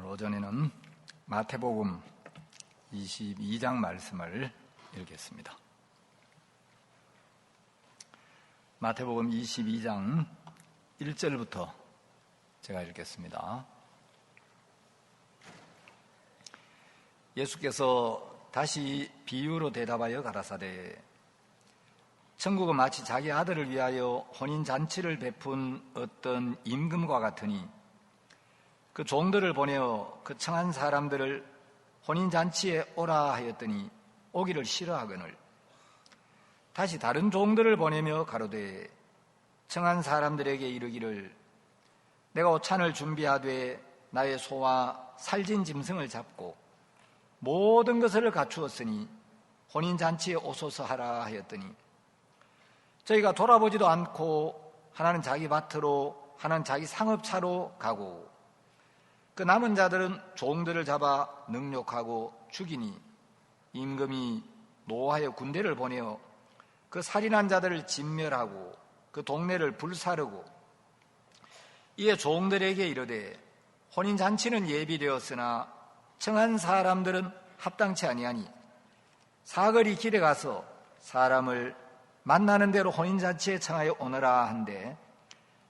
오늘 오전에는 마태복음 22장 말씀을 읽겠습니다. 마태복음 22장 1절부터 제가 읽겠습니다. 예수께서 다시 비유로 대답하여 가라사대 천국은 마치 자기 아들을 위하여 혼인잔치를 베푼 어떤 임금과 같으니 그 종들을 보내어 그 청한 사람들을 혼인잔치에 오라 하였더니 오기를 싫어하거늘 다시 다른 종들을 보내며 가로되 청한 사람들에게 이르기를 내가 오찬을 준비하되 나의 소와 살진 짐승을 잡고 모든 것을 갖추었으니 혼인잔치에 오소서 하라 하였더니 저희가 돌아보지도 않고 하나는 자기 밭으로 하나는 자기 상업차로 가고 그 남은 자들은 종들을 잡아 능욕하고 죽이니 임금이 노하여 군대를 보내어 그 살인한 자들을 진멸하고 그 동네를 불사르고 이에 종들에게 이르되 혼인잔치는 예비되었으나 청한 사람들은 합당치 아니하니 사거리 길에 가서 사람을 만나는 대로 혼인잔치에 청하여 오너라 한데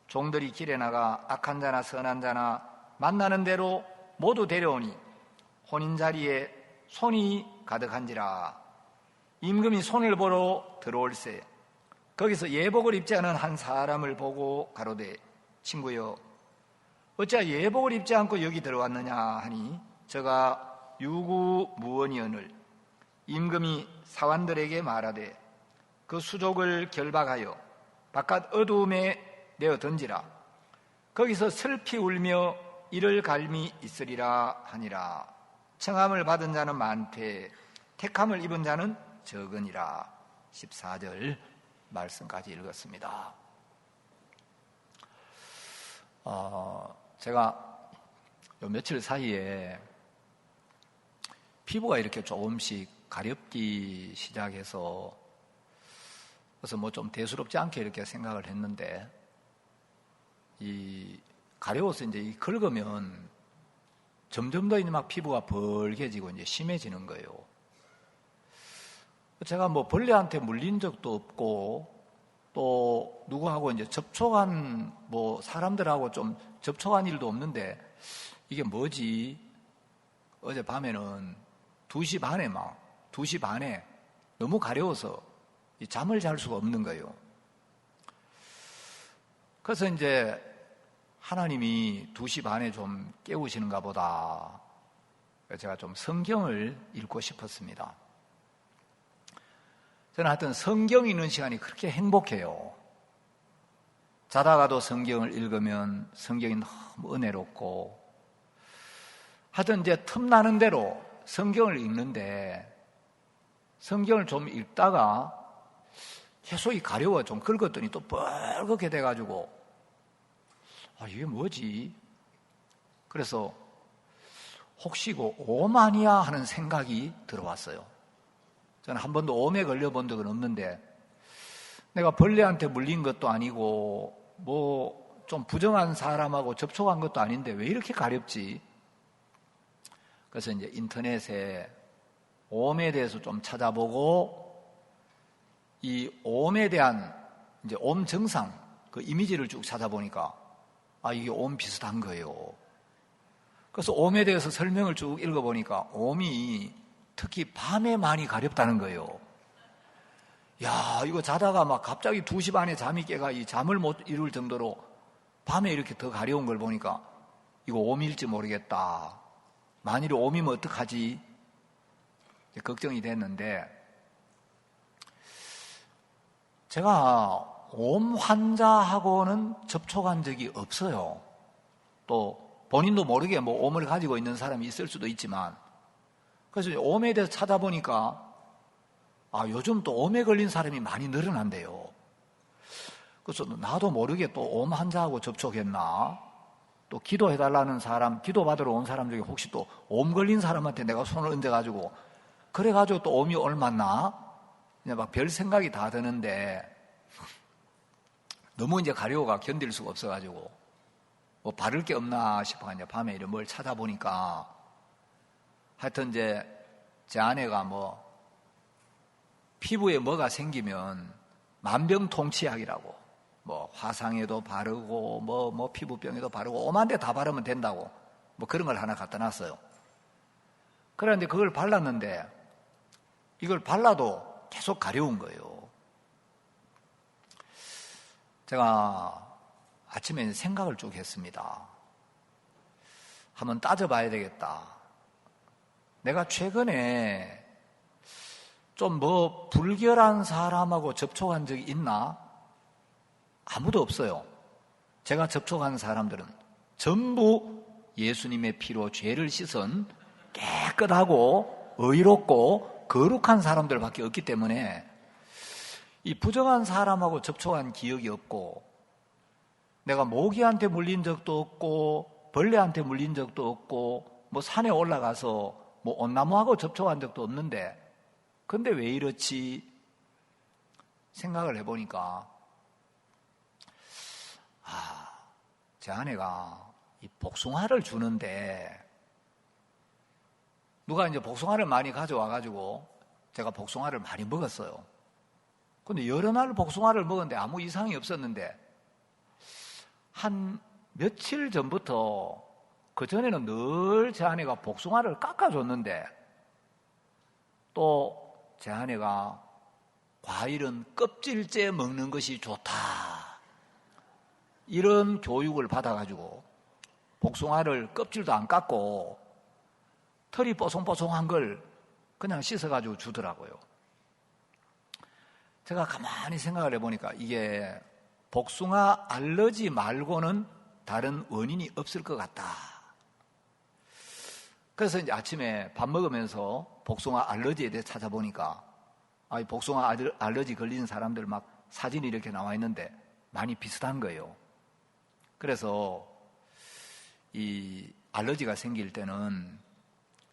종들이 길에 나가 악한 자나 선한 자나 만나는 대로 모두 데려오니 혼인자리에 손이 가득한지라 임금이 손을 보러 들어올세 거기서 예복을 입지 않은 한 사람을 보고 가로되 친구여 어찌하여 예복을 입지 않고 여기 들어왔느냐 하니 저가 유구무원이언을 임금이 사관들에게 말하되 그 수족을 결박하여 바깥 어두움에 내어 던지라 거기서 슬피 울며 이를 갈미 있으리라 하니라 청함을 받은 자는 많되 택함을 입은 자는 적으니라. 14절 말씀까지 읽었습니다. 제가 요 며칠 사이에 피부가 이렇게 조금씩 가렵기 시작해서 그래서 뭐 좀 대수롭지 않게 이렇게 생각을 했는데 이 가려워서 이제 긁으면 점점 더 이제 막 피부가 벌개지고 이제 심해지는 거예요. 제가 뭐 벌레한테 물린 적도 없고 또 누구하고 이제 접촉한 뭐 사람들하고 좀 접촉한 일도 없는데 이게 뭐지? 어제 밤에는 2시 반에 너무 가려워서 잠을 잘 수가 없는 거예요. 그래서 이제 하나님이 2시 반에 좀 깨우시는가 보다. 제가 좀 성경을 읽고 싶었습니다. 저는 하여튼 성경 읽는 시간이 그렇게 행복해요. 자다가도 성경을 읽으면 성경이 너무 은혜롭고 하여튼 이제 틈나는 대로 성경을 읽는데 성경을 좀 읽다가 계속 가려워 좀 긁었더니 또 뻘겋게 돼가지고 이게 뭐지? 그래서 혹시 이거 옴 아니야 하는 생각이 들어왔어요. 저는 한 번도 옴에 걸려본 적은 없는데 내가 벌레한테 물린 것도 아니고 뭐 좀 부정한 사람하고 접촉한 것도 아닌데 왜 이렇게 가렵지? 그래서 이제 인터넷에 옴에 대해서 좀 찾아보고 이 옴에 대한 이제 옴 증상 그 이미지를 쭉 찾아보니까 이게 옴 비슷한 거예요. 그래서 옴에 대해서 설명을 쭉 읽어보니까 옴이 특히 밤에 많이 가렵다는 거예요. 야, 이거 자다가 막 갑자기 2시 반에 잠이 깨가 이 잠을 못 이룰 정도로 밤에 이렇게 더 가려운 걸 보니까 이거 옴일지 모르겠다. 만일 옴이면 어떡하지? 걱정이 됐는데 제가 옴 환자하고는 접촉한 적이 없어요. 또 본인도 모르게 뭐 옴을 가지고 있는 사람이 있을 수도 있지만 그래서 옴에 대해서 찾아보니까 요즘 또 옴에 걸린 사람이 많이 늘어난대요. 그래서 나도 모르게 또 옴 환자하고 접촉했나? 또 기도해달라는 사람, 기도받으러 온 사람 중에 혹시 또 옴 걸린 사람한테 내가 손을 얹어가지고 그래가지고 또 옴이 옮았나? 그냥 막 별 생각이 다 드는데 너무 이제 가려워가 견딜 수가 없어가지고 뭐 바를 게 없나 싶어 이제 밤에 이렇게 뭘 찾아보니까 하여튼 이제 제 아내가 뭐 피부에 뭐가 생기면 만병통치약이라고 뭐 화상에도 바르고 뭐 피부병에도 바르고 오만 데 다 바르면 된다고 뭐 그런 걸 하나 갖다 놨어요. 그런데 그걸 발랐는데 이걸 발라도 계속 가려운 거예요. 제가 아침에 생각을 쭉 했습니다. 한번 따져봐야 되겠다. 내가 최근에 좀 뭐 불결한 사람하고 접촉한 적이 있나? 아무도 없어요. 제가 접촉한 사람들은 전부 예수님의 피로 죄를 씻은 깨끗하고 의롭고 거룩한 사람들밖에 없기 때문에 이 부정한 사람하고 접촉한 기억이 없고 내가 모기한테 물린 적도 없고 벌레한테 물린 적도 없고 뭐 산에 올라가서 뭐 온나무하고 접촉한 적도 없는데 근데 왜 이렇지 생각을 해보니까 제 아내가 이 복숭아를 주는데 누가 이제 복숭아를 많이 가져와가지고 제가 복숭아를 많이 먹었어요. 근데 여러 날 복숭아를 먹었는데 아무 이상이 없었는데 한 며칠 전부터 그전에는 늘 제 아내가 복숭아를 깎아줬는데 또 제 아내가 과일은 껍질째 먹는 것이 좋다 이런 교육을 받아가지고 복숭아를 껍질도 안 깎고 털이 뽀송뽀송한 걸 그냥 씻어가지고 주더라고요. 제가 가만히 생각을 해보니까 이게 복숭아 알러지 말고는 다른 원인이 없을 것 같다. 그래서 이제 아침에 밥 먹으면서 복숭아 알러지에 대해 찾아보니까 이 복숭아 알러지 걸리는 사람들 막 사진이 이렇게 나와 있는데 많이 비슷한 거예요. 그래서 이 알러지가 생길 때는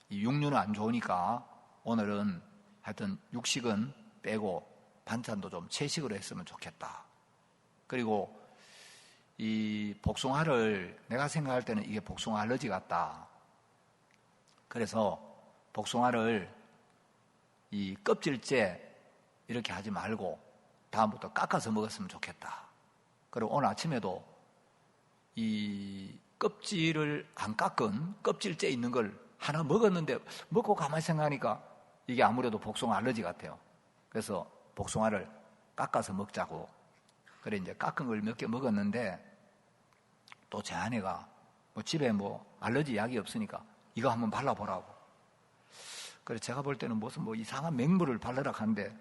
이 육류는 안 좋으니까 오늘은 하여튼 육식은 빼고 반찬도 좀 채식으로 했으면 좋겠다. 그리고 이 복숭아를 내가 생각할 때는 이게 복숭아 알러지 같다. 그래서 복숭아를 이 껍질째 이렇게 하지 말고 다음부터 깎아서 먹었으면 좋겠다. 그리고 오늘 아침에도 이 껍질을 안 깎은 껍질째 있는 걸 하나 먹었는데 먹고 가만히 생각하니까 이게 아무래도 복숭아 알러지 같아요. 그래서 복숭아를 깎아서 먹자고. 그래 이제 깎은 걸 몇 개 먹었는데 또 제 아내가 뭐 집에 뭐 알러지 약이 없으니까 이거 한번 발라보라고. 그래 제가 볼 때는 무슨 뭐 이상한 맹물을 바르라 하는데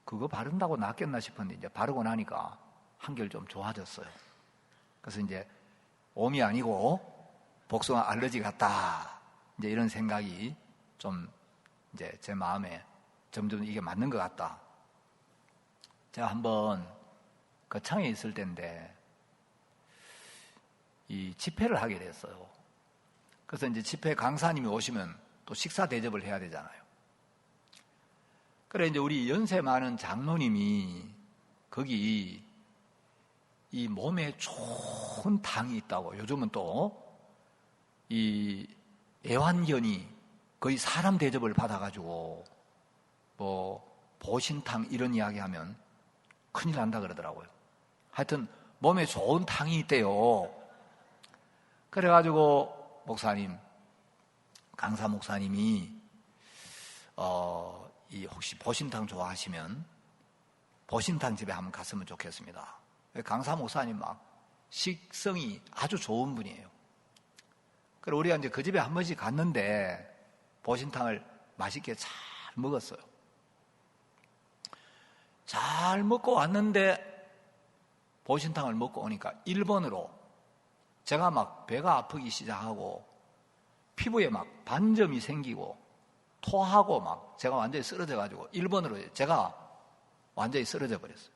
그거 바른다고 낫겠나 싶었는데 이제 바르고 나니까 한결 좀 좋아졌어요. 그래서 이제 옴이 아니고 복숭아 알러지 같다. 이제 이런 생각이 좀 이제 제 마음에 점점 이게 맞는 것 같다. 제가 한번 거창에 있을 때인데 이 집회를 하게 됐어요. 그래서 이제 집회 강사님이 오시면 또 식사 대접을 해야 되잖아요. 그래 이제 우리 연세 많은 장로님이 거기 이 몸에 좋은 당이 있다고 요즘은 또 이 애완견이 거의 사람 대접을 받아가지고 뭐 보신탕 이런 이야기 하면 큰일 난다 그러더라고요. 하여튼 몸에 좋은 당이 있대요. 그래가지고 목사님, 강사 목사님이 이 혹시 보신탕 좋아하시면 보신탕 집에 한번 갔으면 좋겠습니다. 강사 목사님 막 식성이 아주 좋은 분이에요. 그래 우리가 이제 그 집에 한 번씩 갔는데 보신탕을 맛있게 잘 먹었어요. 잘 먹고 왔는데 보신탕을 먹고 오니까 1번으로 제가 막 배가 아프기 시작하고 피부에 막 반점이 생기고 토하고 막 제가 완전히 쓰러져가지고 1번으로 제가 완전히 쓰러져 버렸어요.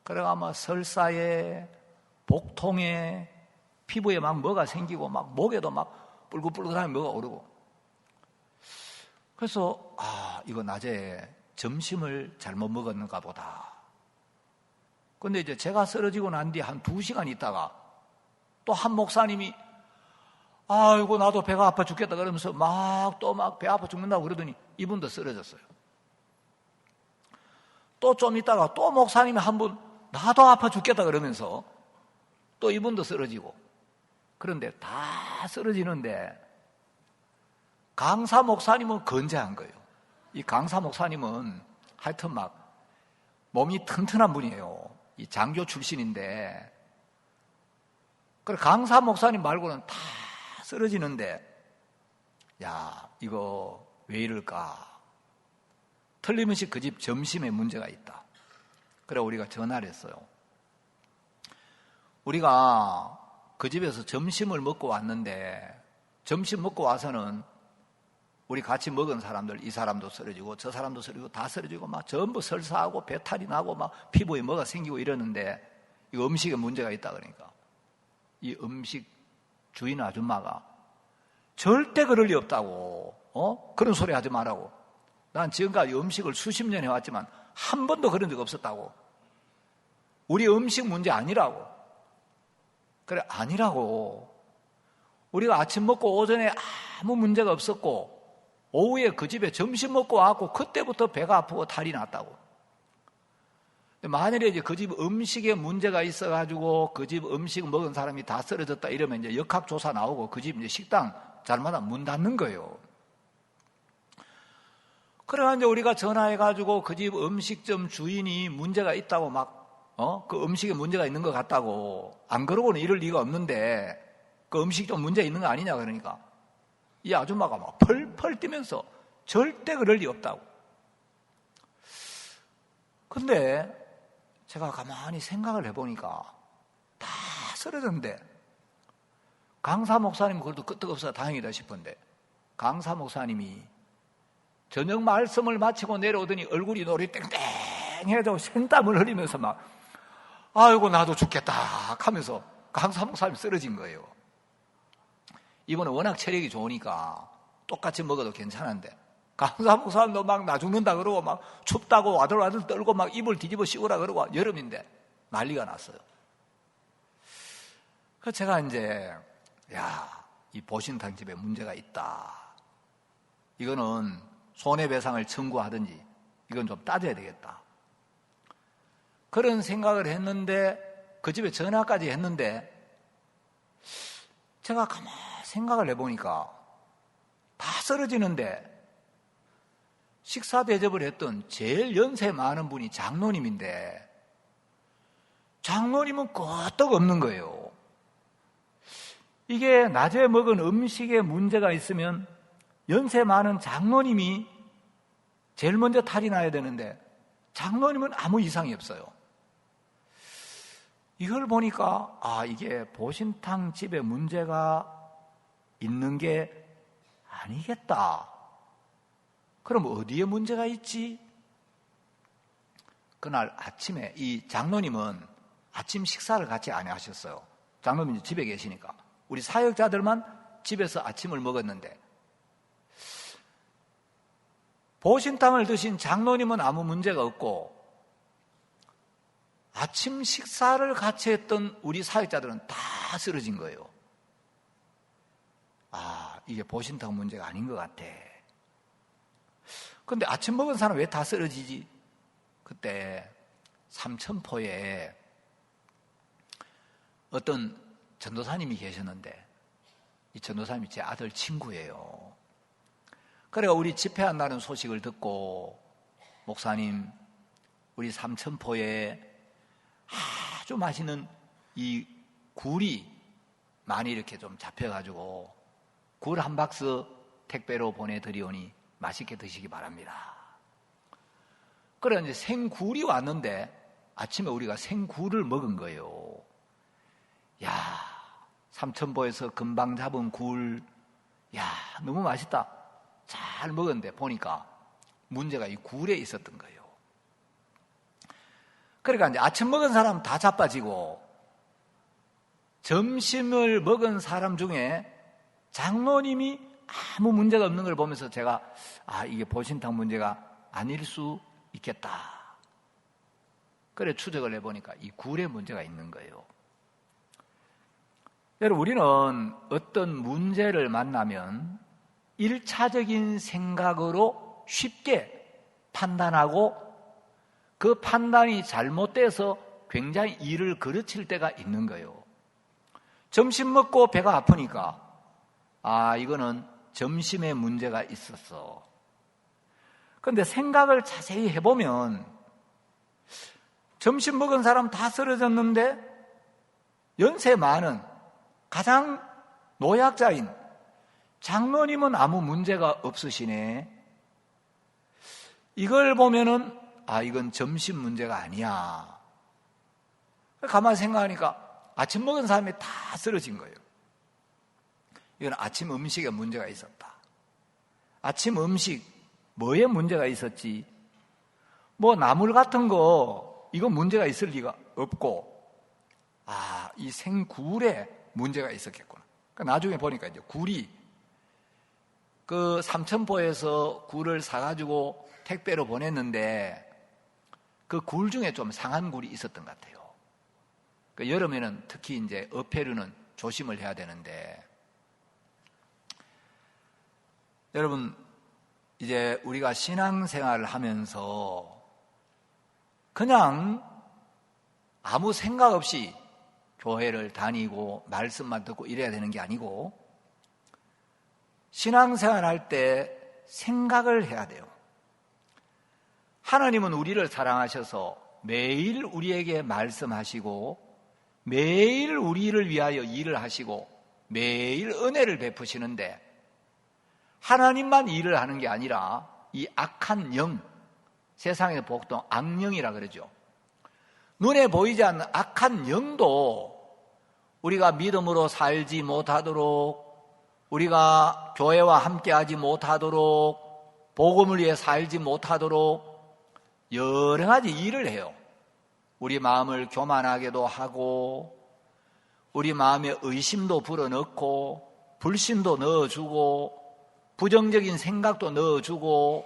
그래가 아마 설사에 복통에 피부에 막 뭐가 생기고 막 목에도 막 뿔긋뿔긋하게 뭐가 오르고 그래서 이거 낮에 점심을 잘못 먹었는가 보다. 근데 이제 제가 쓰러지고 난 뒤 한 2시간 있다가 또 한 목사님이 아이고 나도 배가 아파 죽겠다 그러면서 막 배 아파 죽는다고 그러더니 이분도 쓰러졌어요. 또 좀 있다가 또 목사님이 한 분 나도 아파 죽겠다 그러면서 또 이분도 쓰러지고, 그런데 다 쓰러지는데 강사 목사님은 건재한 거예요. 이 강사 목사님은 하여튼 막 몸이 튼튼한 분이에요. 이 장교 출신인데, 그래 강사 목사님 말고는 다 쓰러지는데, 야 이거 왜 이럴까? 틀림없이 그 집 점심에 문제가 있다. 그래 우리가 전화를 했어요. 우리가 그 집에서 점심을 먹고 왔는데, 점심 먹고 와서는 우리 같이 먹은 사람들, 이 사람도 쓰러지고 저 사람도 쓰러지고 다 쓰러지고 막 전부 설사하고 배탈이 나고 막 피부에 뭐가 생기고 이러는데, 이거 음식에 문제가 있다. 그러니까 이 음식 주인 아줌마가 절대 그럴 리 없다고, 그런 소리 하지 말라고. 난 지금까지 음식을 수십 년 해왔지만 한 번도 그런 적 없었다고. 우리 음식 문제 아니라고. 그래 아니라고. 우리가 아침 먹고 오전에 아무 문제가 없었고 오후에 그 집에 점심 먹고 와갖고 그때부터 배가 아프고 탈이 났다고. 만일에 이제 그 집 음식에 문제가 있어가지고 그 집 음식 먹은 사람이 다 쓰러졌다 이러면 이제 역학조사 나오고 그 집 이제 식당 잘못하면 문 닫는 거예요. 그래가 이제 우리가 전화해가지고 그 집 음식점 주인이 문제가 있다고 그 음식에 문제가 있는 것 같다고. 안 그러고는 이럴 리가 없는데 그 음식점 문제 있는 거 아니냐 그러니까 이 아줌마가 막 펄펄 뛰면서 절대 그럴 리 없다고. 근데 제가 가만히 생각을 해보니까 다 쓰러졌는데, 강사 목사님은 그래도 끄떡없어서 다행이다 싶은데, 강사 목사님이 저녁 말씀을 마치고 내려오더니 얼굴이 노리 땡땡해져 생땀을 흘리면서 막 아이고 나도 죽겠다 하면서 강사 목사님이 쓰러진 거예요. 이분은 워낙 체력이 좋으니까 똑같이 먹어도 괜찮은데, 강사 목사님도 막 나 죽는다 그러고 막 춥다고 와들와들 떨고 막 이불 뒤집어 씌우라 그러고 여름인데 난리가 났어요. 그래서 제가 이제 이 보신탕 집에 문제가 있다. 이거는 손해배상을 청구하든지 이건 좀 따져야 되겠다. 그런 생각을 했는데 그 집에 전화까지 했는데, 제가 가만히 생각을 해보니까 다 쓰러지는데 식사 대접을 했던 제일 연세 많은 분이 장로님인데 장로님은 끄떡 없는 거예요. 이게 낮에 먹은 음식에 문제가 있으면 연세 많은 장로님이 제일 먼저 탈이 나야 되는데 장로님은 아무 이상이 없어요. 이걸 보니까 이게 보신탕 집에 문제가 있는 게 아니겠다. 그럼 어디에 문제가 있지? 그날 아침에 이 장로님은 아침 식사를 같이 안 하셨어요. 장로님이 집에 계시니까. 우리 사역자들만 집에서 아침을 먹었는데, 보신탕을 드신 장로님은 아무 문제가 없고 아침 식사를 같이 했던 우리 사역자들은 다 쓰러진 거예요. 이게 보신탕 문제가 아닌 것 같아. 그런데 아침 먹은 사람 왜 다 쓰러지지? 그때 삼천포에 어떤 전도사님이 계셨는데 이 전도사님이 제 아들 친구예요. 그래가 우리 집회한다는 소식을 듣고, 목사님 우리 삼천포에 아주 맛있는 이 굴이 많이 이렇게 좀 잡혀가지고 굴 한 박스 택배로 보내드리오니 맛있게 드시기 바랍니다. 그래 이제 생굴이 왔는데 아침에 우리가 생굴을 먹은 거예요. 삼천포에서 금방 잡은 굴, 너무 맛있다. 잘 먹었는데 보니까 문제가 이 굴에 있었던 거예요. 그러니까 이제 아침 먹은 사람 다 자빠지고 점심을 먹은 사람 중에 장로님이 아무 문제가 없는 걸 보면서 제가 이게 보신탕 문제가 아닐 수 있겠다. 그래 추적을 해보니까 이 굴에 문제가 있는 거예요. 여러분, 우리는 어떤 문제를 만나면 1차적인 생각으로 쉽게 판단하고 그 판단이 잘못돼서 굉장히 일을 그르칠 때가 있는 거예요. 점심 먹고 배가 아프니까 이거는 점심에 문제가 있었어. 그런데 생각을 자세히 해보면 점심 먹은 사람 다 쓰러졌는데 연세 많은 가장 노약자인 장로님은 아무 문제가 없으시네. 이걸 보면은 이건 점심 문제가 아니야. 가만히 생각하니까 아침 먹은 사람이 다 쓰러진 거예요. 이건 아침 음식에 문제가 있었다. 아침 음식 뭐에 문제가 있었지? 뭐 나물 같은 거 이거 문제가 있을 리가 없고 이 생굴에 문제가 있었겠구나. 그러니까 나중에 보니까 이제 굴이 그 삼천포에서 굴을 사가지고 택배로 보냈는데 그 굴 중에 좀 상한 굴이 있었던 것 같아요. 그 여름에는 특히 이제 어패류는 조심을 해야 되는데, 여러분, 이제 우리가 신앙생활을 하면서 그냥 아무 생각 없이 교회를 다니고 말씀만 듣고 이래야 되는 게 아니고, 신앙생활 할 때 생각을 해야 돼요. 하나님은 우리를 사랑하셔서 매일 우리에게 말씀하시고 매일 우리를 위하여 일을 하시고 매일 은혜를 베푸시는데, 하나님만 일을 하는 게 아니라 이 악한 영, 세상에서 보통 악령이라 그러죠. 눈에 보이지 않는 악한 영도 우리가 믿음으로 살지 못하도록, 우리가 교회와 함께하지 못하도록, 복음을 위해 살지 못하도록 여러 가지 일을 해요. 우리 마음을 교만하게도 하고, 우리 마음에 의심도 불어넣고, 불신도 넣어주고, 부정적인 생각도 넣어주고,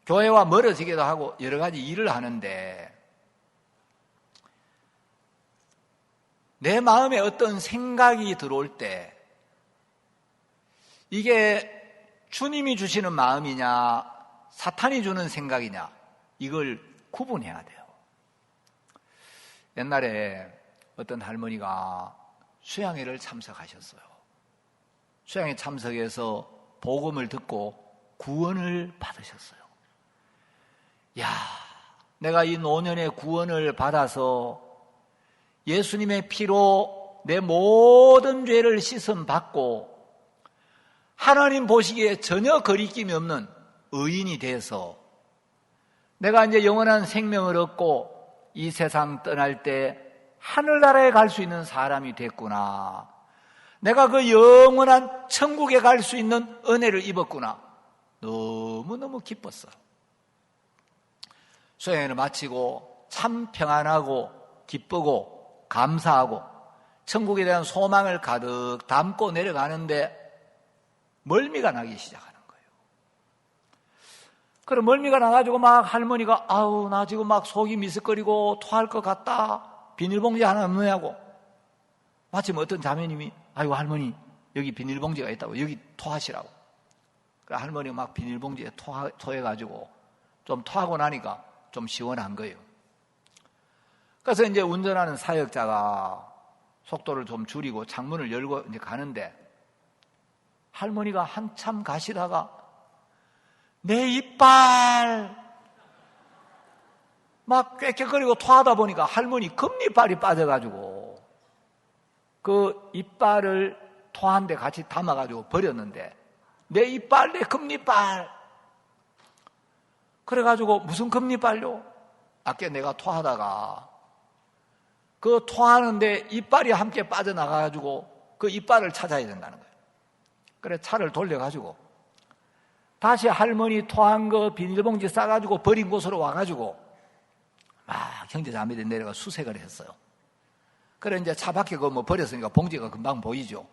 교회와 멀어지기도 하고 여러 가지 일을 하는데, 내 마음에 어떤 생각이 들어올 때 이게 주님이 주시는 마음이냐 사탄이 주는 생각이냐, 이걸 구분해야 돼요. 옛날에 어떤 할머니가 수양회를 참석하셨어요. 수양회 참석해서 복음을 듣고 구원을 받으셨어요. 야, 내가 이 노년의 구원을 받아서 예수님의 피로 내 모든 죄를 씻음 받고 하나님 보시기에 전혀 거리낌이 없는 의인이 돼서 내가 이제 영원한 생명을 얻고 이 세상 떠날 때 하늘나라에 갈 수 있는 사람이 됐구나. 내가 그 영원한 천국에 갈 수 있는 은혜를 입었구나. 너무너무 기뻤어. 수행을 마치고 참 평안하고 기쁘고 감사하고 천국에 대한 소망을 가득 담고 내려가는데 멀미가 나기 시작하는 거예요. 그럼 멀미가 나가지고 막 할머니가 나 지금 막 속이 미스거리고 토할 것 같다. 비닐봉지 하나 없느냐고. 마침 어떤 자매님이 아이고 할머니 여기 비닐봉지가 있다고 여기 토하시라고. 그래 할머니가 막 비닐봉지에 토해가지고 좀 토하고 나니까 좀 시원한 거예요. 그래서 이제 운전하는 사역자가 속도를 좀 줄이고 창문을 열고 이제 가는데 할머니가 한참 가시다가 내 이빨 막 꽥꽥거리고 토하다 보니까 할머니 금리빨이 빠져가지고 그 이빨을 토한 데 같이 담아가지고 버렸는데 내 이빨, 내 금리빨. 그래가지고 무슨 금리빨요? 아까 내가 토하다가 그 토하는데 이빨이 함께 빠져나가가지고 그 이빨을 찾아야 된다는 거예요. 그래 차를 돌려가지고 다시 할머니 토한 거 비닐봉지 싸가지고 버린 곳으로 와가지고 막 형제자매들 내려가 수색을 했어요. 그래 이제 차 밖에 그 뭐 버렸으니까 봉지가 금방 보이죠.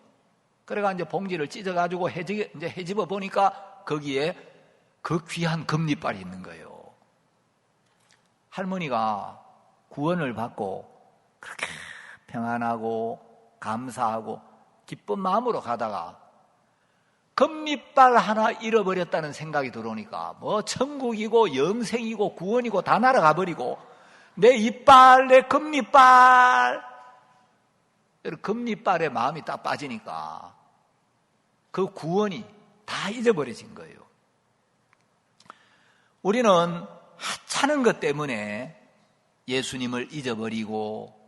그래가 이제 봉지를 찢어가지고 이제 헤집어 보니까 거기에 그 귀한 금리빨이 있는 거예요. 할머니가 구원을 받고 그렇게 평안하고 감사하고 기쁜 마음으로 가다가 금리빨 하나 잃어버렸다는 생각이 들어오니까 뭐 천국이고 영생이고 구원이고 다 날아가 버리고 내 이빨, 내 금리빨, 금리빨에 마음이 딱 빠지니까 그 구원이 다 잊어버려진 거예요. 우리는 하찮은 것 때문에 예수님을 잊어버리고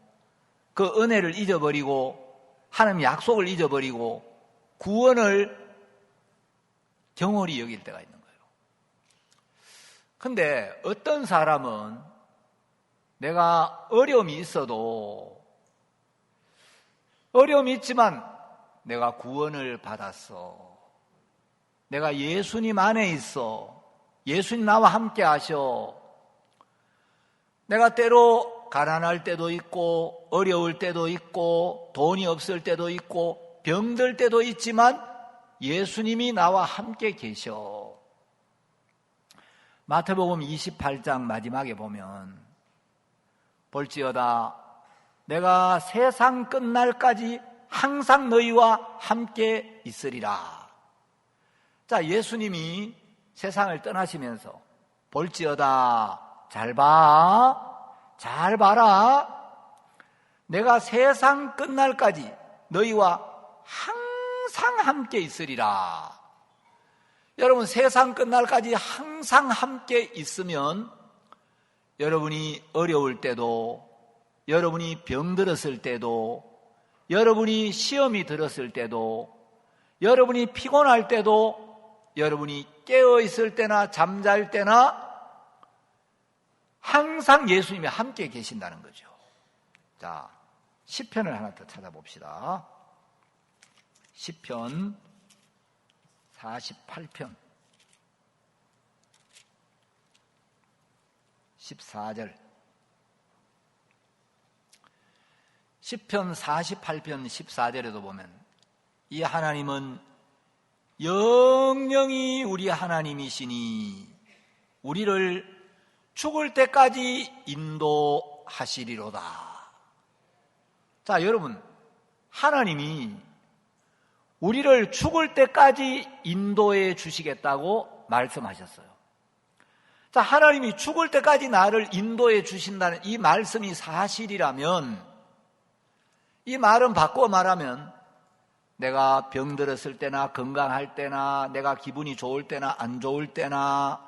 그 은혜를 잊어버리고 하나님 약속을 잊어버리고 구원을 경홀히 여길 때가 있는 거예요. 근데 어떤 사람은 내가 어려움이 있어도 어려움이 있지만 내가 구원을 받았어. 내가 예수님 안에 있어. 예수님 나와 함께 하셔. 내가 때로 가난할 때도 있고 어려울 때도 있고 돈이 없을 때도 있고 병들 때도 있지만 예수님이 나와 함께 계셔. 마태복음 28장 마지막에 보면 볼지어다 내가 세상 끝날까지 항상 너희와 함께 있으리라. 자, 예수님이 세상을 떠나시면서 볼지어다 잘 봐라. 내가 세상 끝날까지 너희와 항상 함께 있으리라. 여러분, 세상 끝날까지 항상 함께 있으면 여러분이 어려울 때도, 여러분이 병들었을 때도, 여러분이 시험이 들었을 때도, 여러분이 피곤할 때도, 여러분이 깨어있을 때나 잠잘 때나 항상 예수님이 함께 계신다는 거죠. 자, 시편을 하나 더 찾아봅시다. 시편 48편 14절. 시편 48편 14절에도 보면 이 하나님은 영영이 우리 하나님이시니 우리를 죽을 때까지 인도하시리로다. 자, 여러분, 하나님이 우리를 죽을 때까지 인도해 주시겠다고 말씀하셨어요. 자, 하나님이 죽을 때까지 나를 인도해 주신다는 이 말씀이 사실이라면, 이 말은 바꿔 말하면 내가 병들었을 때나 건강할 때나 내가 기분이 좋을 때나 안 좋을 때나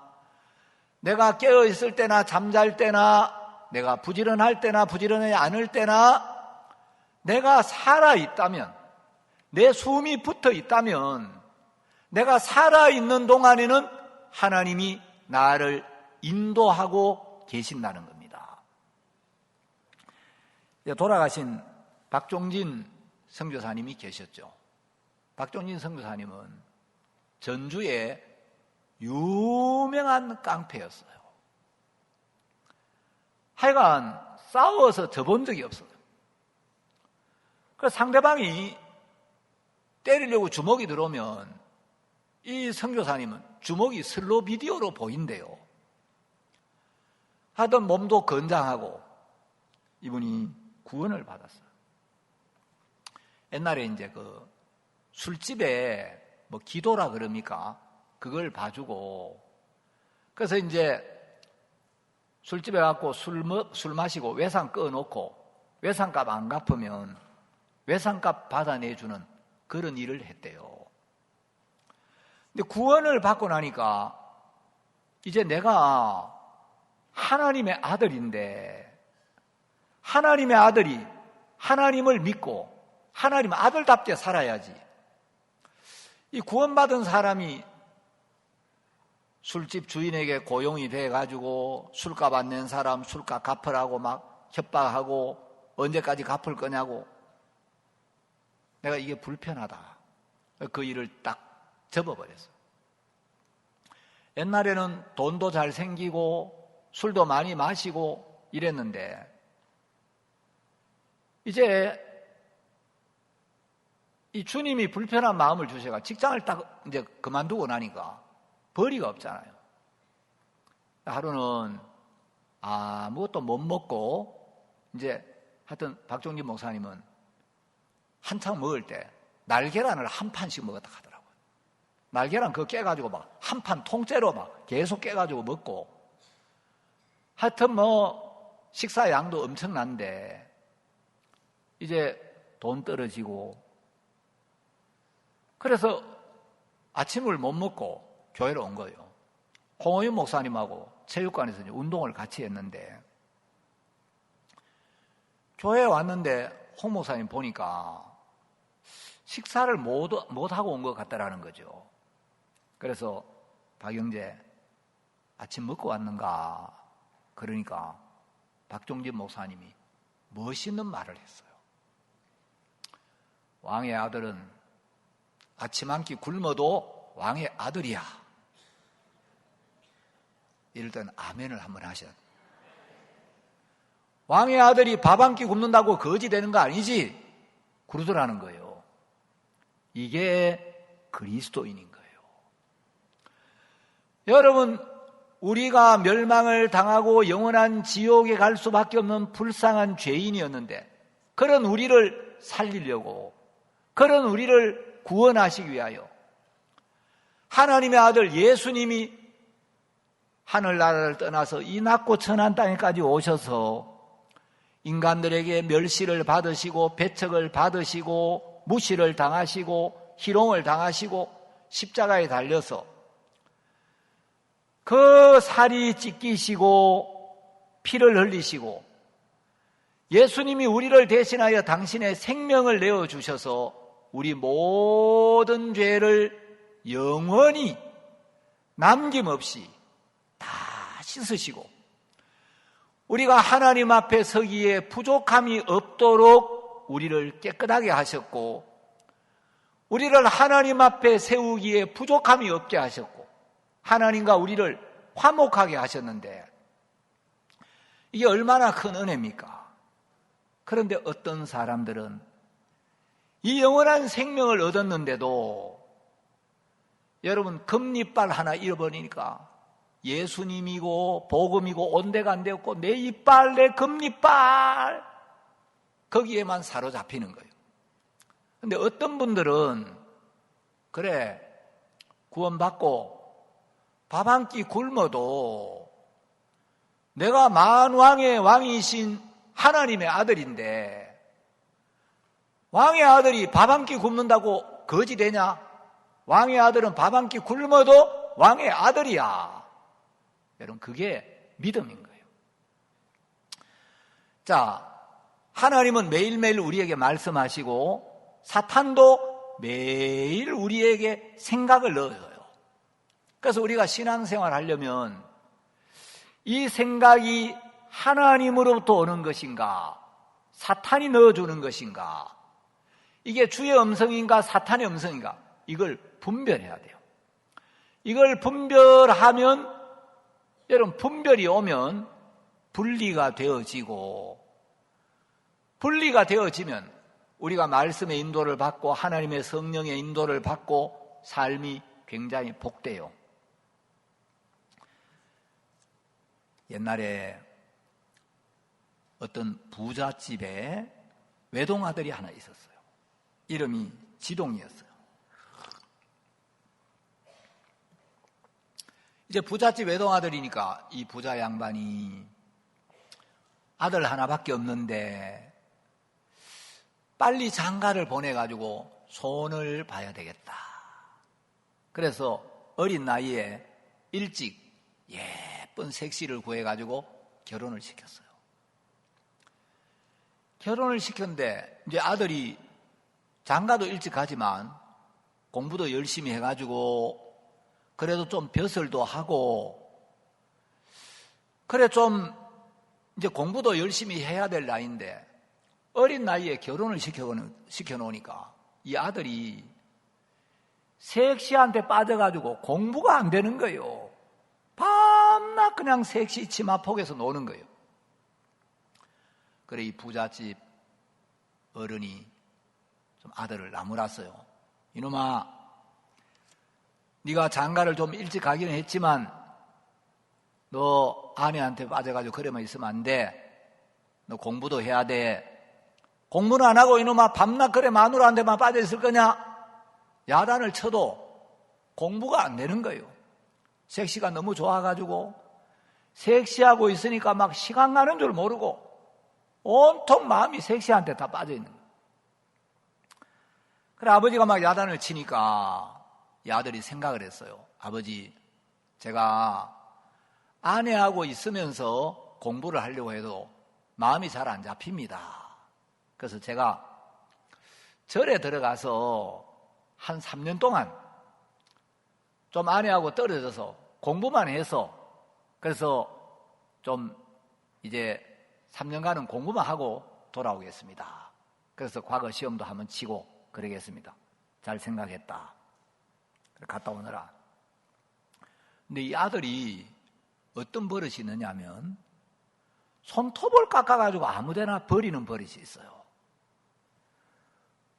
내가 깨어있을 때나 잠잘 때나 내가 부지런할 때나 부지런하지 않을 때나 내가 살아있다면, 내 숨이 붙어있다면, 내가 살아있는 동안에는 하나님이 나를 인도하고 계신다는 겁니다. 돌아가신 박종진 선교사님이 계셨죠. 박종진 선교사님은 전주에 유명한 깡패였어요. 하여간 싸워서 져본 적이 없어요. 그래서 상대방이 때리려고 주먹이 들어오면 이 선교사님은 주먹이 슬로 비디오로 보인대요. 하여튼 몸도 건장하고 이분이 구원을 받았어요. 옛날에 이제 그 술집에 뭐 기도라 그럽니까? 그걸 봐주고, 그래서 이제 술집에 가고 술 마시고 외상 꺼놓고 외상값 안 갚으면 외상값 받아내주는 그런 일을 했대요. 근데 구원을 받고 나니까 이제 내가 하나님의 아들인데, 하나님의 아들이 하나님을 믿고 하나님 아들답게 살아야지. 이 구원받은 사람이 술집 주인에게 고용이 돼가지고 술값 안 낸 사람 술값 갚으라고 막 협박하고 언제까지 갚을 거냐고, 내가 이게 불편하다. 그 일을 딱 접어버렸어. 옛날에는 돈도 잘 생기고 술도 많이 마시고 이랬는데 이제 이 주님이 불편한 마음을 주셔가 직장을 딱 이제 그만두고 나니까 벌이가 없잖아요. 하루는 아무것도 못 먹고 이제 하여튼 박종진 목사님은 한창 먹을 때 날계란을 한 판씩 먹었다 하더라고요. 날계란 그거 깨가지고 막 한 판 통째로 막 계속 깨가지고 먹고, 하여튼 뭐 식사 양도 엄청난데 이제 돈 떨어지고, 그래서 아침을 못 먹고 교회로 온 거예요. 홍호윤 목사님하고 체육관에서 이제 운동을 같이 했는데, 교회에 왔는데 홍 목사님 보니까 식사를 못하고 온 것 같다라는 거죠. 그래서 박영재, 아침 먹고 왔는가? 그러니까 박종진 목사님이 멋있는 말을 했어요. 왕의 아들은 아침 한 끼 굶어도 왕의 아들이야. 이럴 때는 아멘을 한번 하셔야 돼요. 왕의 아들이 밥 한 끼 굶는다고 거지 되는 거 아니지? 그러더라는 거예요. 이게 그리스도인인 거예요. 여러분, 우리가 멸망을 당하고 영원한 지옥에 갈 수밖에 없는 불쌍한 죄인이었는데, 그런 우리를 살리려고, 그런 우리를 구원하시기 위하여 하나님의 아들 예수님이 하늘나라를 떠나서 이 낮고 천한 땅에까지 오셔서 인간들에게 멸시를 받으시고 배척을 받으시고 무시를 당하시고 희롱을 당하시고 십자가에 달려서 그 살이 찢기시고 피를 흘리시고, 예수님이 우리를 대신하여 당신의 생명을 내어주셔서 우리 모든 죄를 영원히 남김없이 다 씻으시고, 우리가 하나님 앞에 서기에 부족함이 없도록 우리를 깨끗하게 하셨고, 우리를 하나님 앞에 세우기에 부족함이 없게 하셨고, 하나님과 우리를 화목하게 하셨는데, 이게 얼마나 큰 은혜입니까? 그런데 어떤 사람들은 이 영원한 생명을 얻었는데도, 여러분, 금리빨 하나 잃어버리니까 예수님이고 복음이고 온데가 안 되었고 내 이빨, 내 금리빨, 거기에만 사로잡히는 거예요. 그런데 어떤 분들은 그래, 구원받고 밥 한 끼 굶어도 내가 만왕의 왕이신 하나님의 아들인데, 왕의 아들이 밥 한 끼 굶는다고 거지 되냐? 왕의 아들은 밥 한 끼 굶어도 왕의 아들이야. 여러분, 그게 믿음인 거예요. 자, 하나님은 매일매일 우리에게 말씀하시고 사탄도 매일 우리에게 생각을 넣어요. 그래서 우리가 신앙생활 하려면 이 생각이 하나님으로부터 오는 것인가, 사탄이 넣어주는 것인가, 이게 주의 음성인가 사탄의 음성인가, 이걸 분별해야 돼요. 이걸 분별하면, 여러분, 분별이 오면 분리가 되어지고, 분리가 되어지면 우리가 말씀의 인도를 받고 하나님의 성령의 인도를 받고 삶이 굉장히 복돼요. 옛날에 어떤 부잣집에 외동아들이 하나 있었어요. 이름이 지동이었어요. 이제 부잣집 외동아들이니까 이 부자 양반이 아들 하나밖에 없는데 빨리 장가를 보내가지고 손을 봐야 되겠다. 그래서 어린 나이에 일찍 예쁜 색시를 구해가지고 결혼을 시켰어요. 결혼을 시켰는데 이제 아들이 장가도 일찍 가지만 공부도 열심히 해가지고 그래도 좀 벼슬도 하고, 그래 좀 이제 공부도 열심히 해야 될 나이인데 어린 나이에 결혼을 시켜놓으니까 이 아들이 섹시한테 빠져가지고 공부가 안 되는 거예요. 밤낮 그냥 섹시 치마폭에서 노는 거예요. 그래 이 부잣집 어른이 좀 아들을 나무랐어요. 이놈아, 네가 장가를 좀 일찍 가기는 했지만 너 아내한테 빠져가지고 그래만 있으면 안 돼. 너 공부도 해야 돼. 공부는 안 하고 이놈아 밤낮 그래 마누라한테만 빠져있을 거냐? 야단을 쳐도 공부가 안 되는 거예요. 섹시가 너무 좋아가지고 섹시하고 있으니까 막 시간 가는 줄 모르고 온통 마음이 섹시한테 다 빠져있는 거예요. 그래 아버지가 막 야단을 치니까 이 아들이 생각을 했어요. 아버지, 제가 아내하고 있으면서 공부를 하려고 해도 마음이 잘 안 잡힙니다. 그래서 제가 절에 들어가서 한 3년 동안 좀 아내하고 떨어져서 공부만 해서 그래서 좀 이제 3년간은 공부만 하고 돌아오겠습니다. 그래서 과거 시험도 한번 치고 그러겠습니다. 잘 생각했다. 갔다 오느라. 근데 이 아들이 어떤 버릇이 있느냐면 손톱을 깎아가지고 아무데나 버리는 버릇이 있어요.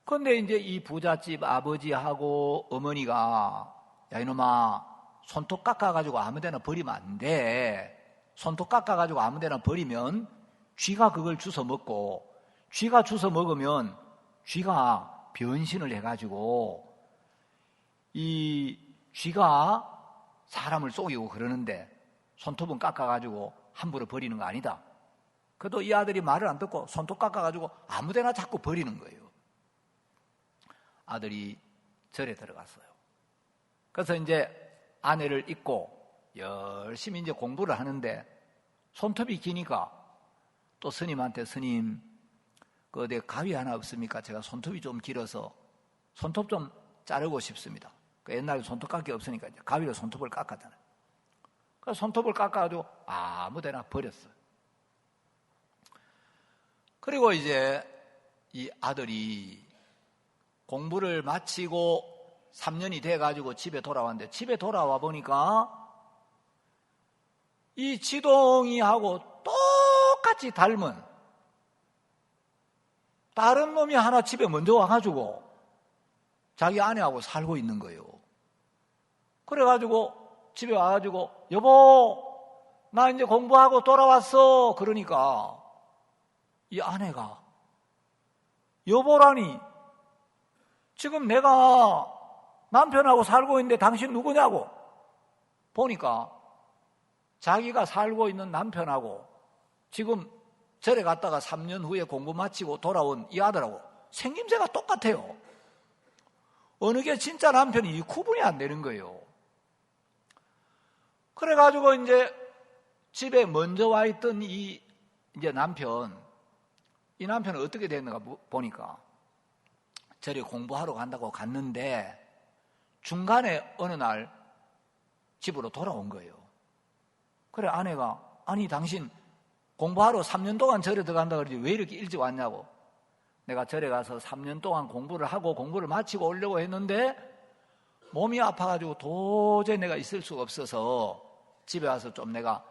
그런데 이제 이 부잣집 아버지하고 어머니가 야 이놈아 손톱 깎아가지고 아무데나 버리면 안 돼. 손톱 깎아가지고 아무데나 버리면 쥐가 그걸 주워 먹고 쥐가 주워 먹으면 쥐가 변신을 해가지고 이 쥐가 사람을 속이고 그러는데 손톱은 깎아가지고 함부로 버리는 거 아니다. 그래도 이 아들이 말을 안 듣고 손톱 깎아가지고 아무데나 자꾸 버리는 거예요. 아들이 절에 들어갔어요. 그래서 이제 아내를 잊고 열심히 이제 공부를 하는데 손톱이 기니까 또 스님한테 스님, 그 어디 가위 하나 없습니까? 제가 손톱이 좀 길어서 손톱 좀 자르고 싶습니다. 그 옛날에 손톱 깎기 없으니까 이제 가위로 손톱을 깎았잖아요. 그래서 손톱을 깎아가지고 아무데나 버렸어요. 그리고 이제 이 아들이 공부를 마치고 3년이 돼가지고 집에 돌아왔는데 집에 돌아와 보니까 이 지동이하고 똑같이 닮은 다른 놈이 하나 집에 먼저 와가지고 자기 아내하고 살고 있는 거예요. 그래가지고 집에 와가지고 여보 나 이제 공부하고 돌아왔어. 그러니까 이 아내가 여보라니 지금 내가 남편하고 살고 있는데 당신 누구냐고 보니까 자기가 살고 있는 남편하고 지금 절에 갔다가 3년 후에 공부 마치고 돌아온 이 아들하고 생김새가 똑같아요. 어느 게 진짜 남편인지 구분이 안 되는 거예요. 그래가지고 이제 집에 먼저 와 있던 이 이제 이 남편은 어떻게 됐는가 보니까 절에 공부하러 간다고 갔는데 중간에 어느 날 집으로 돌아온 거예요. 그래 아내가 아니 당신 공부하러 3년 동안 절에 들어간다 그러지 왜 이렇게 일찍 왔냐고. 내가 절에 가서 3년 동안 공부를 하고 공부를 마치고 오려고 했는데 몸이 아파가지고 도저히 내가 있을 수가 없어서 집에 와서 좀 내가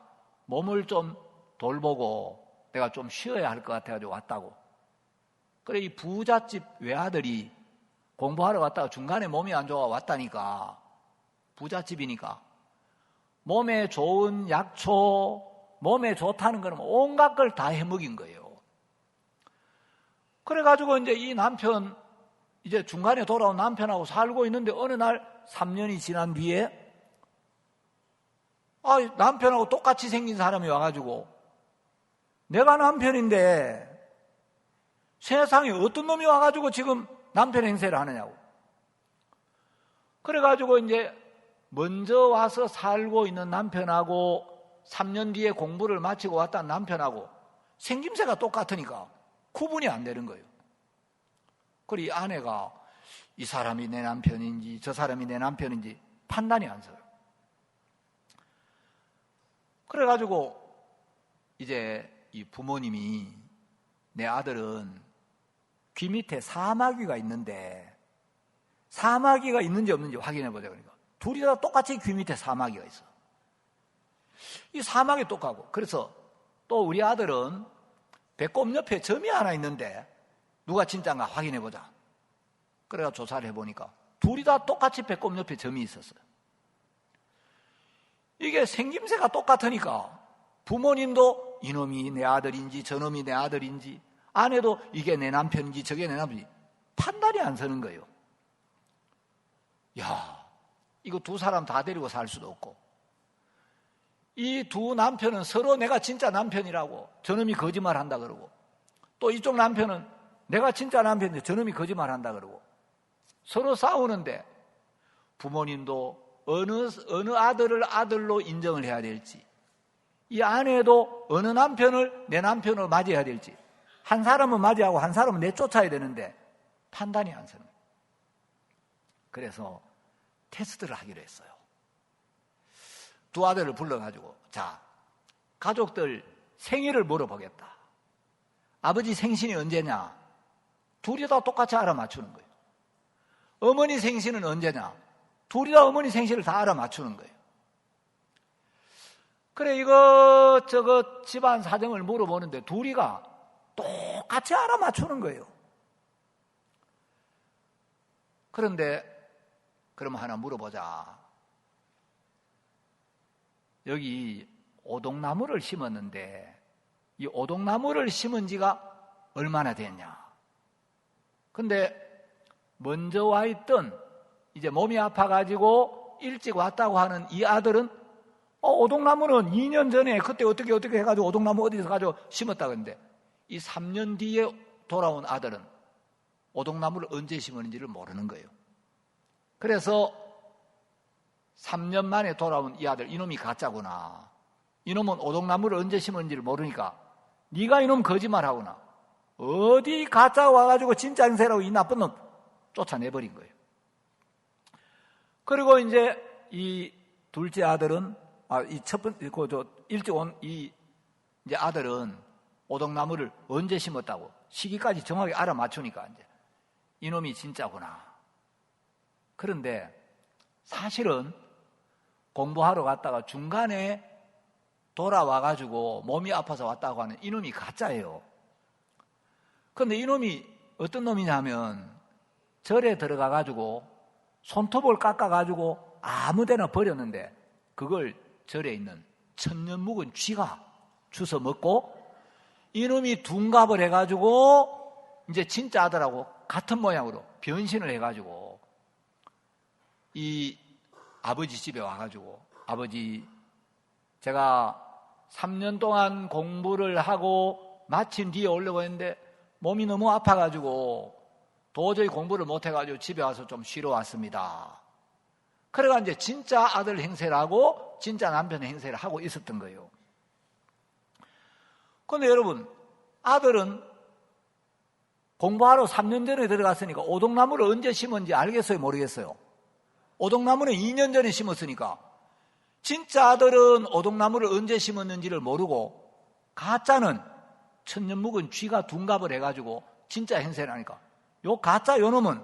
몸을 좀 돌보고 내가 좀 쉬어야 할 것 같아가지고 왔다고. 그래 이 부잣집 외아들이 공부하러 갔다가 중간에 몸이 안 좋아 왔다니까. 부잣집이니까 몸에 좋은 약초, 몸에 좋다는 거는 온갖 걸 다 해먹인 거예요. 그래가지고 이제 이 남편, 이제 중간에 돌아온 남편하고 살고 있는데 어느 날 3년이 지난 뒤에 남편하고 똑같이 생긴 사람이 와가지고 내가 남편인데 세상에 어떤 놈이 와가지고 지금 남편 행세를 하느냐고. 그래가지고 이제 먼저 와서 살고 있는 남편하고 3년 뒤에 공부를 마치고 왔다는 남편하고 생김새가 똑같으니까 구분이 안 되는 거예요. 그리고 이 아내가 이 사람이 내 남편인지 저 사람이 내 남편인지 판단이 안 서요. 그래가지고 이제 이 부모님이 내 아들은 귀 밑에 사마귀가 있는데 사마귀가 있는지 없는지 확인해 보자. 그러니까 둘이 다 똑같이 귀 밑에 사마귀가 있어. 이 사마귀 똑같고. 그래서 또 우리 아들은 배꼽 옆에 점이 하나 있는데 누가 진짜인가 확인해 보자. 그래가 조사를 해보니까 둘이 다 똑같이 배꼽 옆에 점이 있었어요. 이게 생김새가 똑같으니까 부모님도 이놈이 내 아들인지 저놈이 내 아들인지 아내도 이게 내 남편인지 저게 내 남편인지 판단이 안 서는 거예요. 야, 이거 두 사람 다 데리고 살 수도 없고, 이 두 남편은 서로 내가 진짜 남편이라고 저놈이 거짓말한다 그러고, 또 이쪽 남편은 내가 진짜 남편인데 저놈이 거짓말한다 그러고, 서로 싸우는데 부모님도 어느 아들을 아들로 인정을 해야 될지, 이 아내도 어느 남편을 내 남편으로 맞이해야 될지, 한 사람은 맞이하고 한 사람은 내쫓아야 되는데 판단이 안 서는 거예요. 그래서 테스트를 하기로 했어요. 두 아들을 불러가지고, 자, 가족들 생일을 물어보겠다. 아버지 생신이 언제냐? 둘이 다 똑같이 알아맞추는 거예요. 어머니 생신은 언제냐? 둘이 다 어머니 생신을 다 알아맞추는 거예요. 그래, 이것저것 집안 사정을 물어보는데 둘이가 똑같이 알아맞추는 거예요. 그런데 그럼 하나 물어보자. 여기 오동나무를 심었는데 이 오동나무를 심은 지가 얼마나 됐냐? 근데 먼저 와 있던, 이제 몸이 아파가지고 일찍 왔다고 하는 이 아들은 오동나무는 2년 전에 그때 어떻게 해가지고 오동나무 어디서 가지고 심었다 그러는데, 이 3년 뒤에 돌아온 아들은 오동나무를 언제 심었는지를 모르는 거예요. 그래서 3년 만에 돌아온 이 아들, 이놈이 가짜구나. 이놈은 오동나무를 언제 심었는지를 모르니까 네가 이놈 거짓말하구나. 어디 가짜 와가지고 진짜 행세라고 이 나쁜 놈 쫓아내버린 거예요. 그리고 이제 이 둘째 아들은, 이 첫 번째, 일찍 온 이 이제 아들은 오동나무를 언제 심었다고 시기까지 정확히 알아맞추니까 이제 이놈이 진짜구나. 그런데 사실은 공부하러 갔다가 중간에 돌아와가지고 몸이 아파서 왔다고 하는 이놈이 가짜예요. 그런데 이놈이 어떤 놈이냐면 절에 들어가가지고 손톱을 깎아가지고 아무데나 버렸는데 그걸 절에 있는 천년 묵은 쥐가 주워 먹고, 이놈이 둔갑을 해가지고 이제 진짜 아들하고 같은 모양으로 변신을 해가지고 이 아버지 집에 와가지고, 아버지, 제가 3년 동안 공부를 하고 마친 뒤에 오려고 했는데 몸이 너무 아파가지고 도저히 공부를 못해가지고 집에 와서 좀 쉬러 왔습니다. 그래가 이제 진짜 아들 행세를 하고 진짜 남편 행세를 하고 있었던 거예요. 그런데 여러분, 아들은 공부하러 3년 전에 들어갔으니까 오동나무를 언제 심었는지 알겠어요? 모르겠어요? 오동나무는 2년 전에 심었으니까. 진짜 아들은 오동나무를 언제 심었는지를 모르고, 가짜는 천년 묵은 쥐가 둔갑을 해가지고 진짜 행세를 하니까 요 가짜 요 놈은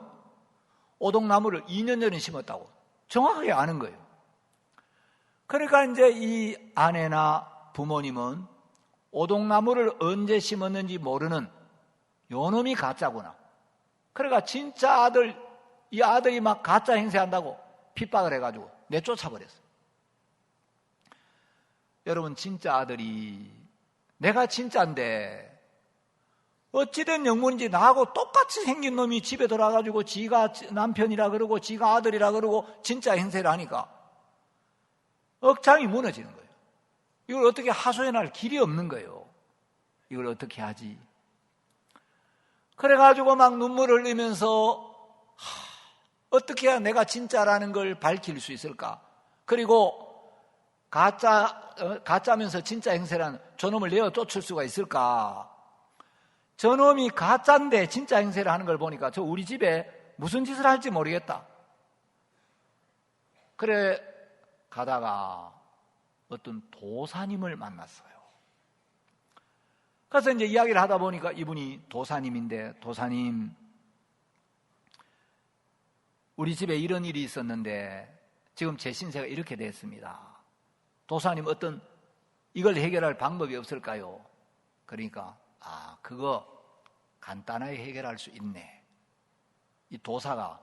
오동나무를 2년 전에 심었다고 정확하게 아는 거예요. 그러니까 이제 이 아내나 부모님은 오동나무를 언제 심었는지 모르는 요 놈이 가짜구나. 그러니까 진짜 아들, 이 아들이 막 가짜 행세한다고 핍박을 해가지고 내쫓아버렸어요. 여러분, 진짜 아들이 내가 진짜인데 어찌된 영문인지 나하고 똑같이 생긴 놈이 집에 들어와가지고 지가 남편이라 그러고 지가 아들이라 그러고 진짜 행세를 하니까 억장이 무너지는 거예요. 이걸 어떻게 하소연할 길이 없는 거예요. 이걸 어떻게 하지? 그래가지고 막 눈물을 흘리면서 어떻게 해야 내가 진짜라는 걸 밝힐 수 있을까? 그리고 가짜면서 진짜 행세라는 저놈을 내어 쫓을 수가 있을까? 저놈이 가짜인데 진짜 행세를 하는 걸 보니까 저 우리 집에 무슨 짓을 할지 모르겠다. 그래 가다가 어떤 도사님을 만났어요. 그래서 이제 이야기를 하다 보니까 이분이 도사님인데, 도사님, 우리 집에 이런 일이 있었는데 지금 제 신세가 이렇게 됐습니다. 도사님, 어떤 이걸 해결할 방법이 없을까요? 그러니까 그거 간단하게 해결할 수 있네. 이 도사가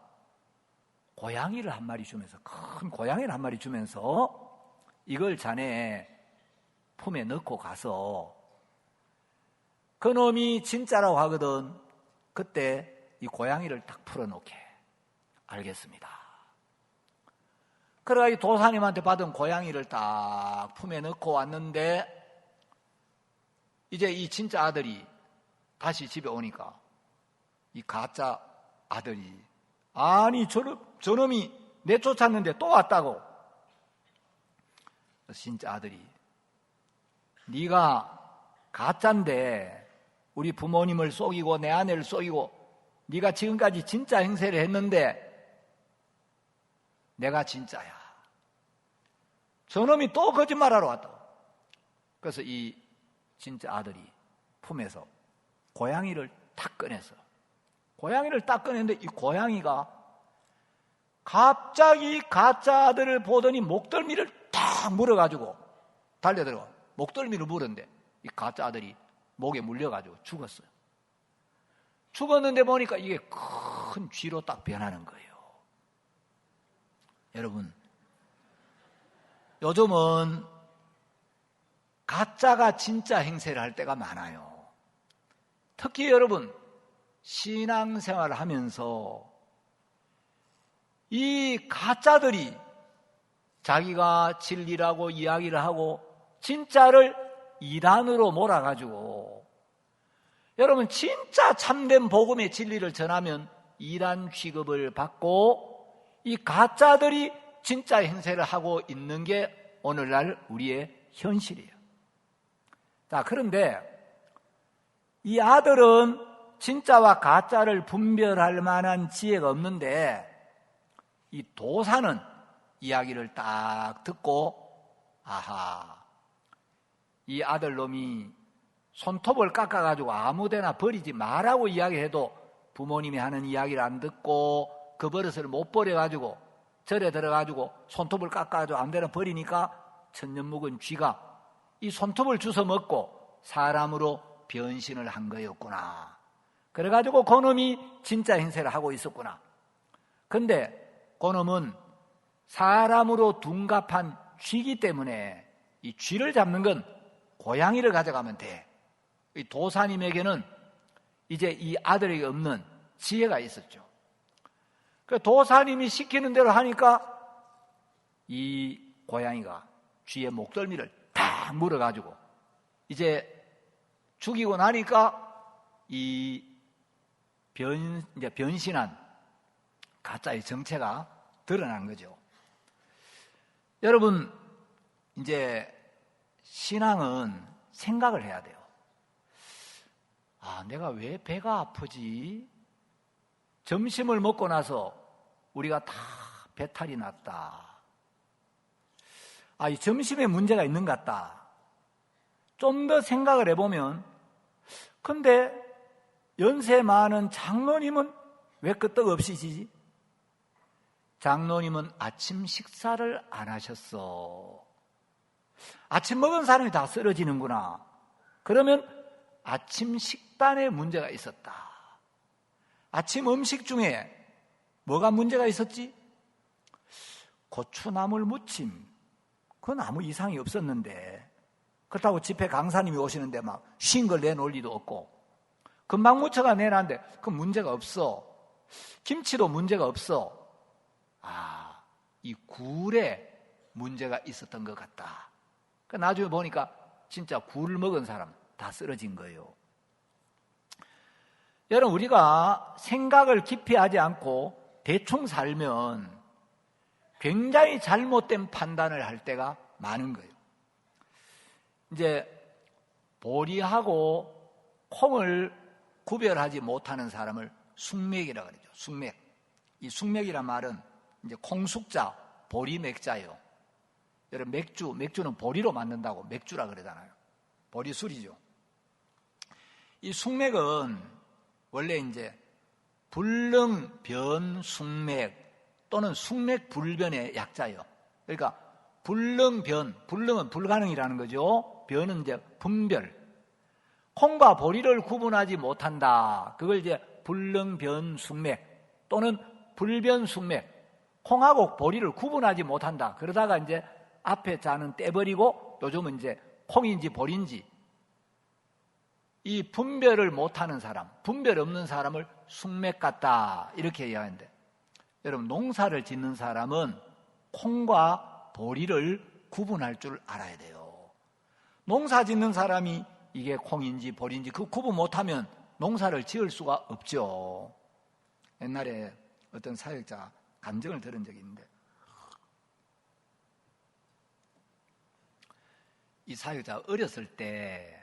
고양이를 한 마리 주면서, 큰 고양이를 한 마리 주면서 이걸 자네 품에 넣고 가서 그놈이 진짜라고 하거든. 그때 이 고양이를 딱 풀어놓게. 알겠습니다. 그래가 이 도사님한테 받은 고양이를 딱 품에 넣고 왔는데 이제 이 진짜 아들이 다시 집에 오니까 이 가짜 아들이 아니 저놈이 내쫓았는데 또 왔다고. 진짜 아들이 네가 가짜인데 우리 부모님을 속이고 내 아내를 속이고 네가 지금까지 진짜 행세를 했는데 내가 진짜야. 저놈이 또 거짓말하러 왔다고. 그래서 이 진짜 아들이 품에서 고양이를 탁 꺼내서 고양이를 딱 꺼냈는데 이 고양이가 갑자기 가짜 아들을 보더니 목덜미를 탁 물어가지고 달려들어. 목덜미를 물었는데 이 가짜 아들이 목에 물려가지고 죽었어요. 죽었는데 보니까 이게 큰 쥐로 딱 변하는 거예요. 여러분, 요즘은 가짜가 진짜 행세를 할 때가 많아요. 특히 여러분, 신앙생활을 하면서 이 가짜들이 자기가 진리라고 이야기를 하고 진짜를 이단으로 몰아가지고 여러분 진짜 참된 복음의 진리를 전하면 이단 취급을 받고 이 가짜들이 진짜 행세를 하고 있는 게 오늘날 우리의 현실이에요. 자, 그런데 이 아들은 진짜와 가짜를 분별할 만한 지혜가 없는데 이 도사는 이야기를 딱 듣고 아하, 이 아들놈이 손톱을 깎아가지고 아무데나 버리지 말라고 이야기해도 부모님이 하는 이야기를 안 듣고 그 버릇을 못 버려가지고 절에 들어가지고 손톱을 깎아가지고 아무데나 버리니까 천년 묵은 쥐가 이 손톱을 주워 먹고 사람으로 변신을 한 거였구나. 그래가지고 그놈이 진짜 행세를 하고 있었구나. 근데 그놈은 사람으로 둔갑한 쥐이기 때문에 이 쥐를 잡는 건 고양이를 가져가면 돼. 이 도사님에게는 이제 이 아들에게 없는 지혜가 있었죠. 그 도사님이 시키는 대로 하니까 이 고양이가 쥐의 목덜미를 딱 물어가지고 이제 죽이고 나니까 이 이제 변신한 가짜의 정체가 드러난 거죠. 여러분, 이제 신앙은 생각을 해야 돼요. 아, 내가 왜 배가 아프지? 점심을 먹고 나서 우리가 다 배탈이 났다. 아, 이 점심에 문제가 있는 것 같다. 좀 더 생각을 해보면, 근데 연세 많은 장로님은 왜 끄떡없이 지지? 장로님은 아침 식사를 안 하셨어. 아침 먹은 사람이 다 쓰러지는구나. 그러면 아침 식단에 문제가 있었다. 아침 음식 중에 뭐가 문제가 있었지? 고추나물 무침. 그건 아무 이상이 없었는데 그렇다고 집회 강사님이 오시는데 막 쉰 걸 내놓을 리도 없고 금방 무쳐가 내놨는데 그 문제가 없어. 김치도 문제가 없어. 아, 이 굴에 문제가 있었던 것 같다. 나중에 보니까 진짜 굴 먹은 사람 다 쓰러진 거예요. 여러분, 우리가 생각을 깊이 하지 않고 대충 살면 굉장히 잘못된 판단을 할 때가 많은 거예요. 이제 보리하고 콩을 구별하지 못하는 사람을 숙맥이라고 그러죠. 숙맥. 이 숙맥이란 말은 이제 콩숙자, 보리맥자예요. 여러분, 맥주는 보리로 만든다고 맥주라 그러잖아요. 보리술이죠. 이 숙맥은 원래 이제 불능변숙맥 또는 숙맥불변의 약자예요. 그러니까 불능변, 불능은 불가능이라는 거죠. 변은 이제 분별. 콩과 보리를 구분하지 못한다. 그걸 이제 불능변숙맥 또는 불변숙맥. 콩하고 보리를 구분하지 못한다. 그러다가 이제 앞에 자는 떼버리고 요즘은 이제 콩인지 보리인지 이 분별을 못하는 사람, 분별 없는 사람을 숙맥 같다 이렇게 이야기하는데, 여러분 농사를 짓는 사람은 콩과 보리를 구분할 줄 알아야 돼요. 농사 짓는 사람이 이게 콩인지 보리인지 그 구분 못하면 농사를 지을 수가 없죠. 옛날에 어떤 사역자 간증을 들은 적이 있는데, 이 사역자가 어렸을 때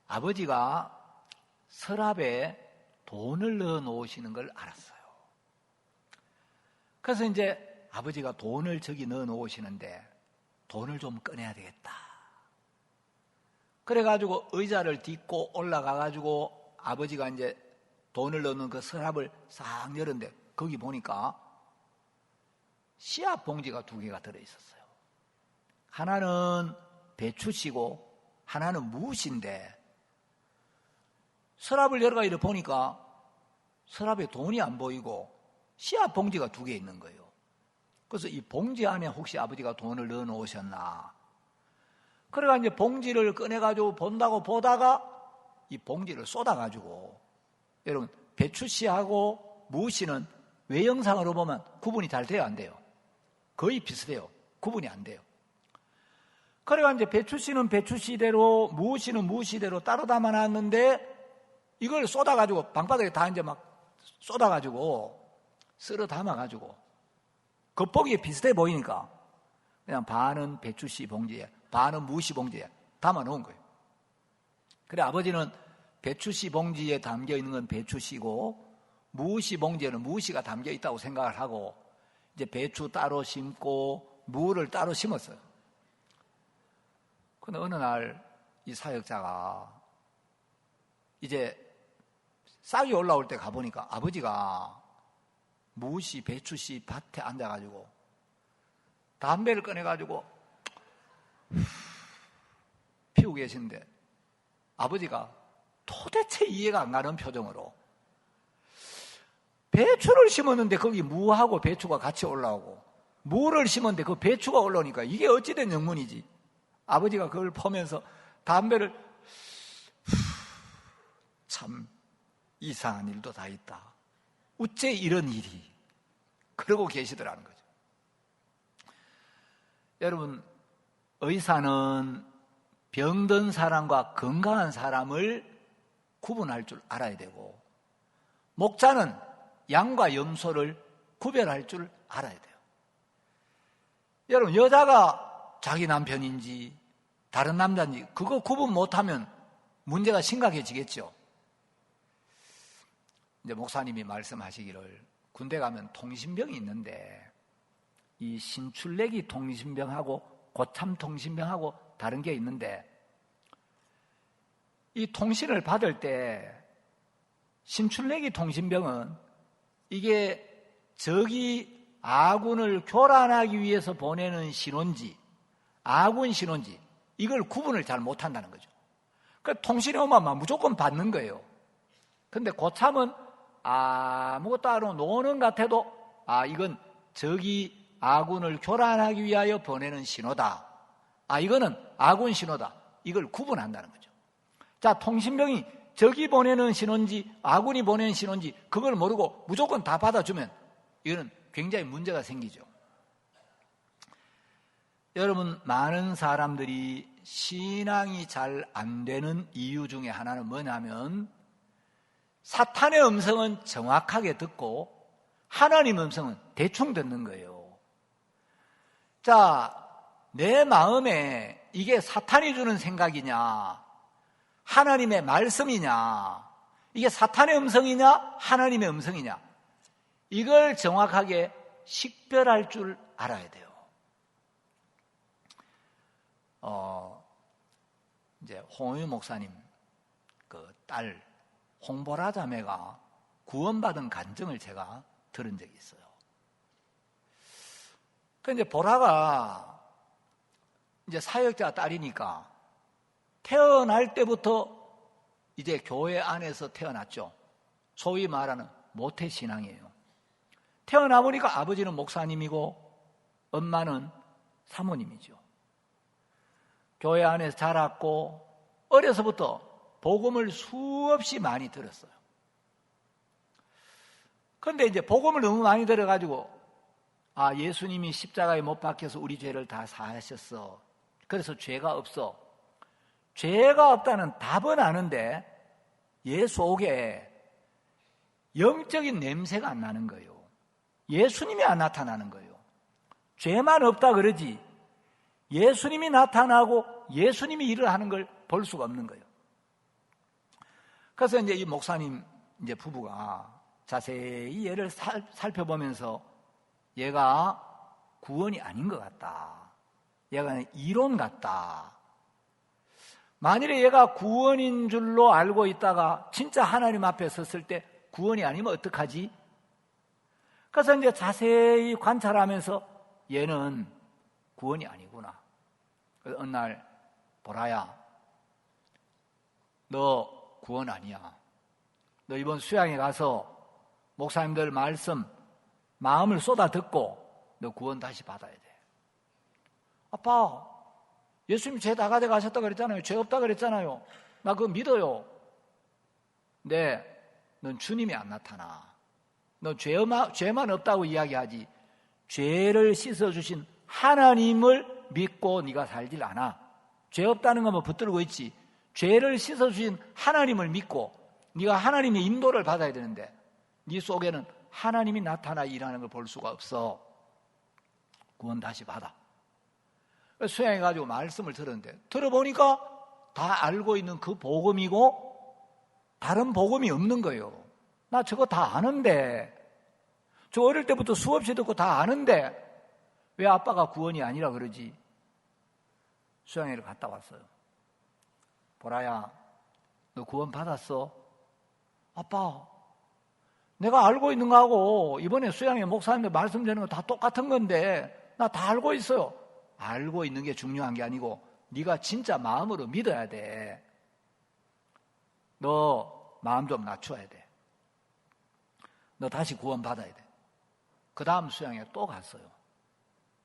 아버지가 서랍에 돈을 넣어 놓으시는 걸 알았어요. 그래서 이제 아버지가 돈을 저기 넣어 놓으시는데 돈을 좀 꺼내야 되겠다. 그래가지고 의자를 딛고 올라가가지고 아버지가 이제 돈을 넣는 그 서랍을 싹 열었는데 거기 보니까 씨앗 봉지가 2개가 들어있었어요. 하나는 배추씨고 하나는 무엇인데, 서랍을 열어가 이렇게 보니까 서랍에 돈이 안 보이고 씨앗 봉지가 2개 있는 거예요. 그래서 이 봉지 안에 혹시 아버지가 돈을 넣어 놓으셨나. 그래가 이제 봉지를 꺼내가지고 본다고 보다가 이 봉지를 쏟아가지고, 여러분 배추씨하고 무씨는 외형상으로 보면 구분이 잘 돼요, 안 돼요? 거의 비슷해요. 구분이 안 돼요. 그래가 이제 배추씨는 배추씨대로 무씨는 무씨대로 따로 담아놨는데 이걸 쏟아가지고 방바닥에 다 이제 막 쏟아가지고 쓸어 담아가지고 겉보기에 비슷해 보이니까 그냥 반은 배추씨 봉지에 반은 무씨 봉지에 담아 놓은 거예요. 그래 아버지는 배추씨 봉지에 담겨 있는 건 배추씨고 무씨 봉지에는 무씨가 담겨 있다고 생각을 하고 이제 배추 따로 심고 무를 따로 심었어요. 근데 어느 날 이 사역자가 이제 싹이 올라올 때 가보니까 아버지가 무씨, 배추씨 밭에 앉아가지고 담배를 꺼내가지고 피우고 계시는데 아버지가 도대체 이해가 안 가는 표정으로 배추를 심었는데 거기 무하고 배추가 같이 올라오고 무를 심었는데 그 배추가 올라오니까 이게 어찌된 영문이지. 아버지가 그걸 보면서 담배를 참 이상한 일도 다 있다. 어째 이런 일이. 그러고 계시더라는 거죠. 여러분, 의사는 병든 사람과 건강한 사람을 구분할 줄 알아야 되고, 목자는 양과 염소를 구별할 줄 알아야 돼요. 여러분, 여자가 자기 남편인지 다른 남자인지 그거 구분 못하면 문제가 심각해지겠죠. 이제 목사님이 말씀하시기를 군대 가면 통신병이 있는데 이 신출내기 통신병하고 고참 통신병하고 다른 게 있는데 이 통신을 받을 때 신출내기 통신병은 이게 적이 아군을 교란하기 위해서 보내는 신호인지 아군 신호인지 이걸 구분을 잘 못한다는 거죠. 그러니까 통신이 오면 무조건 받는 거예요. 근데 고참은 아무것도 안 하고 노는 같아도 이건 적이 아군을 교란하기 위하여 보내는 신호다. 이거는 아군 신호다. 이걸 구분한다는 거죠. 자, 통신병이 적이 보내는 신호인지 아군이 보내는 신호인지 그걸 모르고 무조건 다 받아주면 이거는 굉장히 문제가 생기죠. 여러분, 많은 사람들이 신앙이 잘 안 되는 이유 중에 하나는 뭐냐면 사탄의 음성은 정확하게 듣고 하나님의 음성은 대충 듣는 거예요. 자, 내 마음에 이게 사탄이 주는 생각이냐 하나님의 말씀이냐 이게 사탄의 음성이냐 하나님의 음성이냐 이걸 정확하게 식별할 줄 알아야 돼요. 이제 홍유 목사님 그 딸 홍보라 자매가 구원받은 간증을 제가 들은 적이 있어요. 그 이제 보라가 이제 사역자 딸이니까 태어날 때부터 이제 교회 안에서 태어났죠. 소위 말하는 모태 신앙이에요. 태어나 보니까 아버지는 목사님이고 엄마는 사모님이죠. 교회 안에서 자랐고 어려서부터 복음을 수없이 많이 들었어요. 그런데 이제 복음을 너무 많이 들어가지고 예수님이 십자가에 못 박혀서 우리 죄를 다 사하셨어. 그래서 죄가 없어. 죄가 없다는 답은 아는데 얘 속에 영적인 냄새가 안 나는 거예요. 예수님이 안 나타나는 거예요. 죄만 없다 그러지 예수님이 나타나고 예수님이 일을 하는 걸 볼 수가 없는 거예요. 그래서 이제 이 목사님 이제 부부가 자세히 얘를 살펴보면서 얘가 구원이 아닌 것 같다. 얘가 이론 같다. 만일에 얘가 구원인 줄로 알고 있다가 진짜 하나님 앞에 섰을 때 구원이 아니면 어떡하지? 그래서 이제 자세히 관찰하면서 얘는 구원이 아니구나. 그래서 어느 날 보라야, 너 구원 아니야. 너 이번 수양에 가서 목사님들 말씀 마음을 쏟아 듣고 너 구원 다시 받아야 돼. 아빠, 예수님 죄 다 가져가셨다 그랬잖아요. 죄 없다 그랬잖아요. 나 그거 믿어요. 근데 넌 주님이 안 나타나. 너 죄만 없다고 이야기하지 죄를 씻어주신 하나님을 믿고 네가 살질 않아. 죄 없다는 건 뭐 붙들고 있지. 죄를 씻어주신 하나님을 믿고 네가 하나님의 인도를 받아야 되는데 네 속에는 하나님이 나타나 일하는 걸 볼 수가 없어. 구원 다시 받아. 수양해가지고 말씀을 들었는데 들어보니까 다 알고 있는 그 복음이고 다른 복음이 없는 거예요. 나 저거 다 아는데, 저 어릴 때부터 수없이 듣고 다 아는데 왜 아빠가 구원이 아니라 그러지? 수양회를 갔다 왔어요. 보라야, 너 구원 받았어? 아빠, 내가 알고 있는 거하고 이번에 수양회 목사님들 말씀 드리는 거 다 똑같은 건데 나 다 알고 있어요. 알고 있는 게 중요한 게 아니고 네가 진짜 마음으로 믿어야 돼. 너 마음 좀 낮춰야 돼. 너 다시 구원 받아야 돼. 그 다음 수양회 또 갔어요.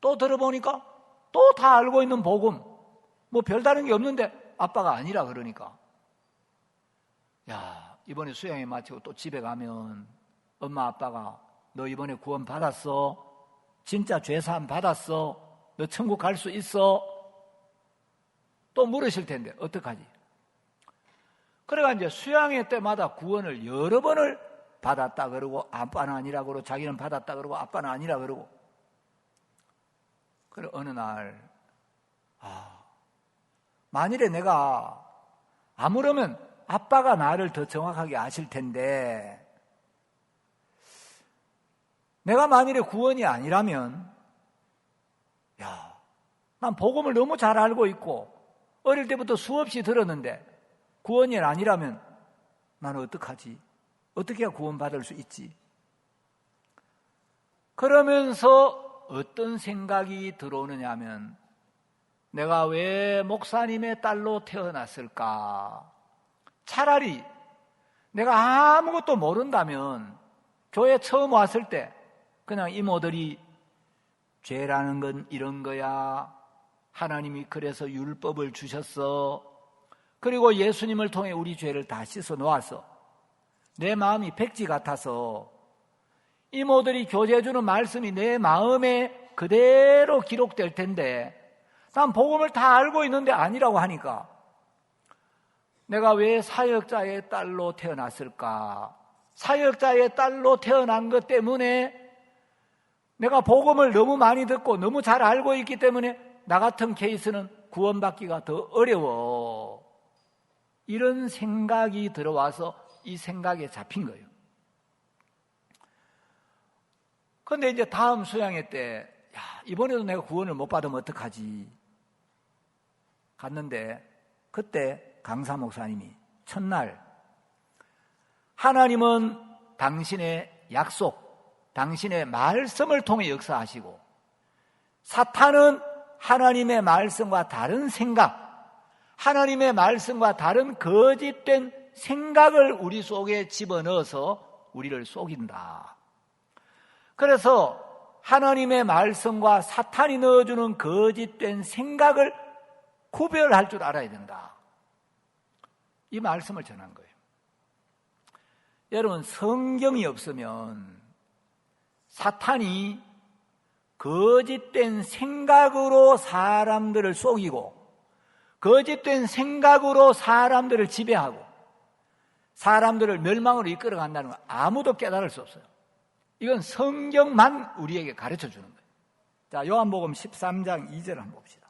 또 들어보니까 또 다 알고 있는 복음, 뭐 별다른 게 없는데 아빠가 아니라 그러니까, 야, 이번에 수양회 마치고 또 집에 가면 엄마 아빠가 너 이번에 구원 받았어? 진짜 죄사함 받았어? 너 천국 갈 수 있어? 또 물으실 텐데 어떡하지? 그래가 이제 수양회 때마다 구원을 여러 번을 받았다 그러고 아빠는 아니라 그러고 자기는 받았다 그러고 아빠는 아니라 그러고. 그래 어느 날 만일에 내가 아무러면 아빠가 나를 더 정확하게 아실 텐데 내가 만일에 구원이 아니라면 난 복음을 너무 잘 알고 있고 어릴 때부터 수없이 들었는데 구원이 아니라면 나는 어떡하지? 어떻게 해야 구원받을 수 있지? 그러면서 어떤 생각이 들어오느냐 하면 내가 왜 목사님의 딸로 태어났을까? 차라리 내가 아무것도 모른다면 교회 처음 왔을 때 그냥 이모들이 죄라는 건 이런 거야. 하나님이 그래서 율법을 주셨어. 그리고 예수님을 통해 우리 죄를 다 씻어 놓았어. 내 마음이 백지 같아서 이모들이 교제해주는 말씀이 내 마음에 그대로 기록될 텐데 난 복음을 다 알고 있는데 아니라고 하니까 내가 왜 사역자의 딸로 태어났을까? 사역자의 딸로 태어난 것 때문에 내가 복음을 너무 많이 듣고 너무 잘 알고 있기 때문에 나 같은 케이스는 구원받기가 더 어려워. 이런 생각이 들어와서 이 생각에 잡힌 거예요. 그런데 이제 다음 수양회 때 이번에도 내가 구원을 못 받으면 어떡하지? 갔는데 그때 강사 목사님이 첫날 하나님은 당신의 약속, 당신의 말씀을 통해 역사하시고 사탄은 하나님의 말씀과 다른 생각, 하나님의 말씀과 다른 거짓된 생각을 우리 속에 집어넣어서 우리를 속인다. 그래서 하나님의 말씀과 사탄이 넣어주는 거짓된 생각을 구별할 줄 알아야 된다. 이 말씀을 전한 거예요. 여러분, 성경이 없으면 사탄이 거짓된 생각으로 사람들을 속이고 거짓된 생각으로 사람들을 지배하고 사람들을 멸망으로 이끌어간다는 걸 아무도 깨달을 수 없어요. 이건 성경만 우리에게 가르쳐 주는 거예요. 자, 요한복음 13장 2절 한번 봅시다.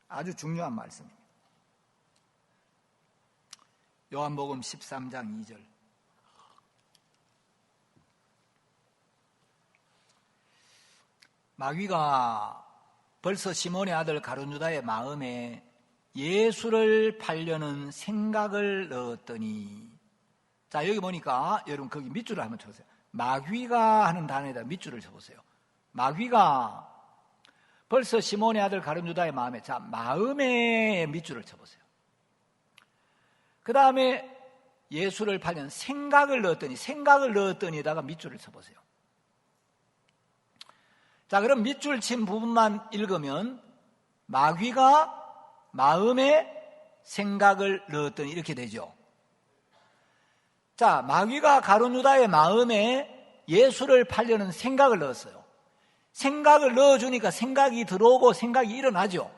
아주 중요한 말씀입니다. 요한복음 13장 2절. 마귀가 벌써 시몬의 아들 가룟 유다의 마음에 예수를 팔려는 생각을 넣었더니, 자, 여기 보니까 여러분 거기 밑줄을 한번 쳐보세요. 마귀가 하는 단어에다 밑줄을 쳐보세요. 마귀가 벌써 시몬의 아들 가룟 유다의 마음에, 자, 마음에 밑줄을 쳐보세요. 그 다음에 예수를 팔려는 생각을 넣었더니에다가 밑줄을 쳐보세요. 자, 그럼 밑줄 친 부분만 읽으면 마귀가 마음에 생각을 넣었더니 이렇게 되죠. 자, 마귀가 가룟 유다의 마음에 예수를 팔려는 생각을 넣었어요. 생각을 넣어주니까 생각이 들어오고 생각이 일어나죠.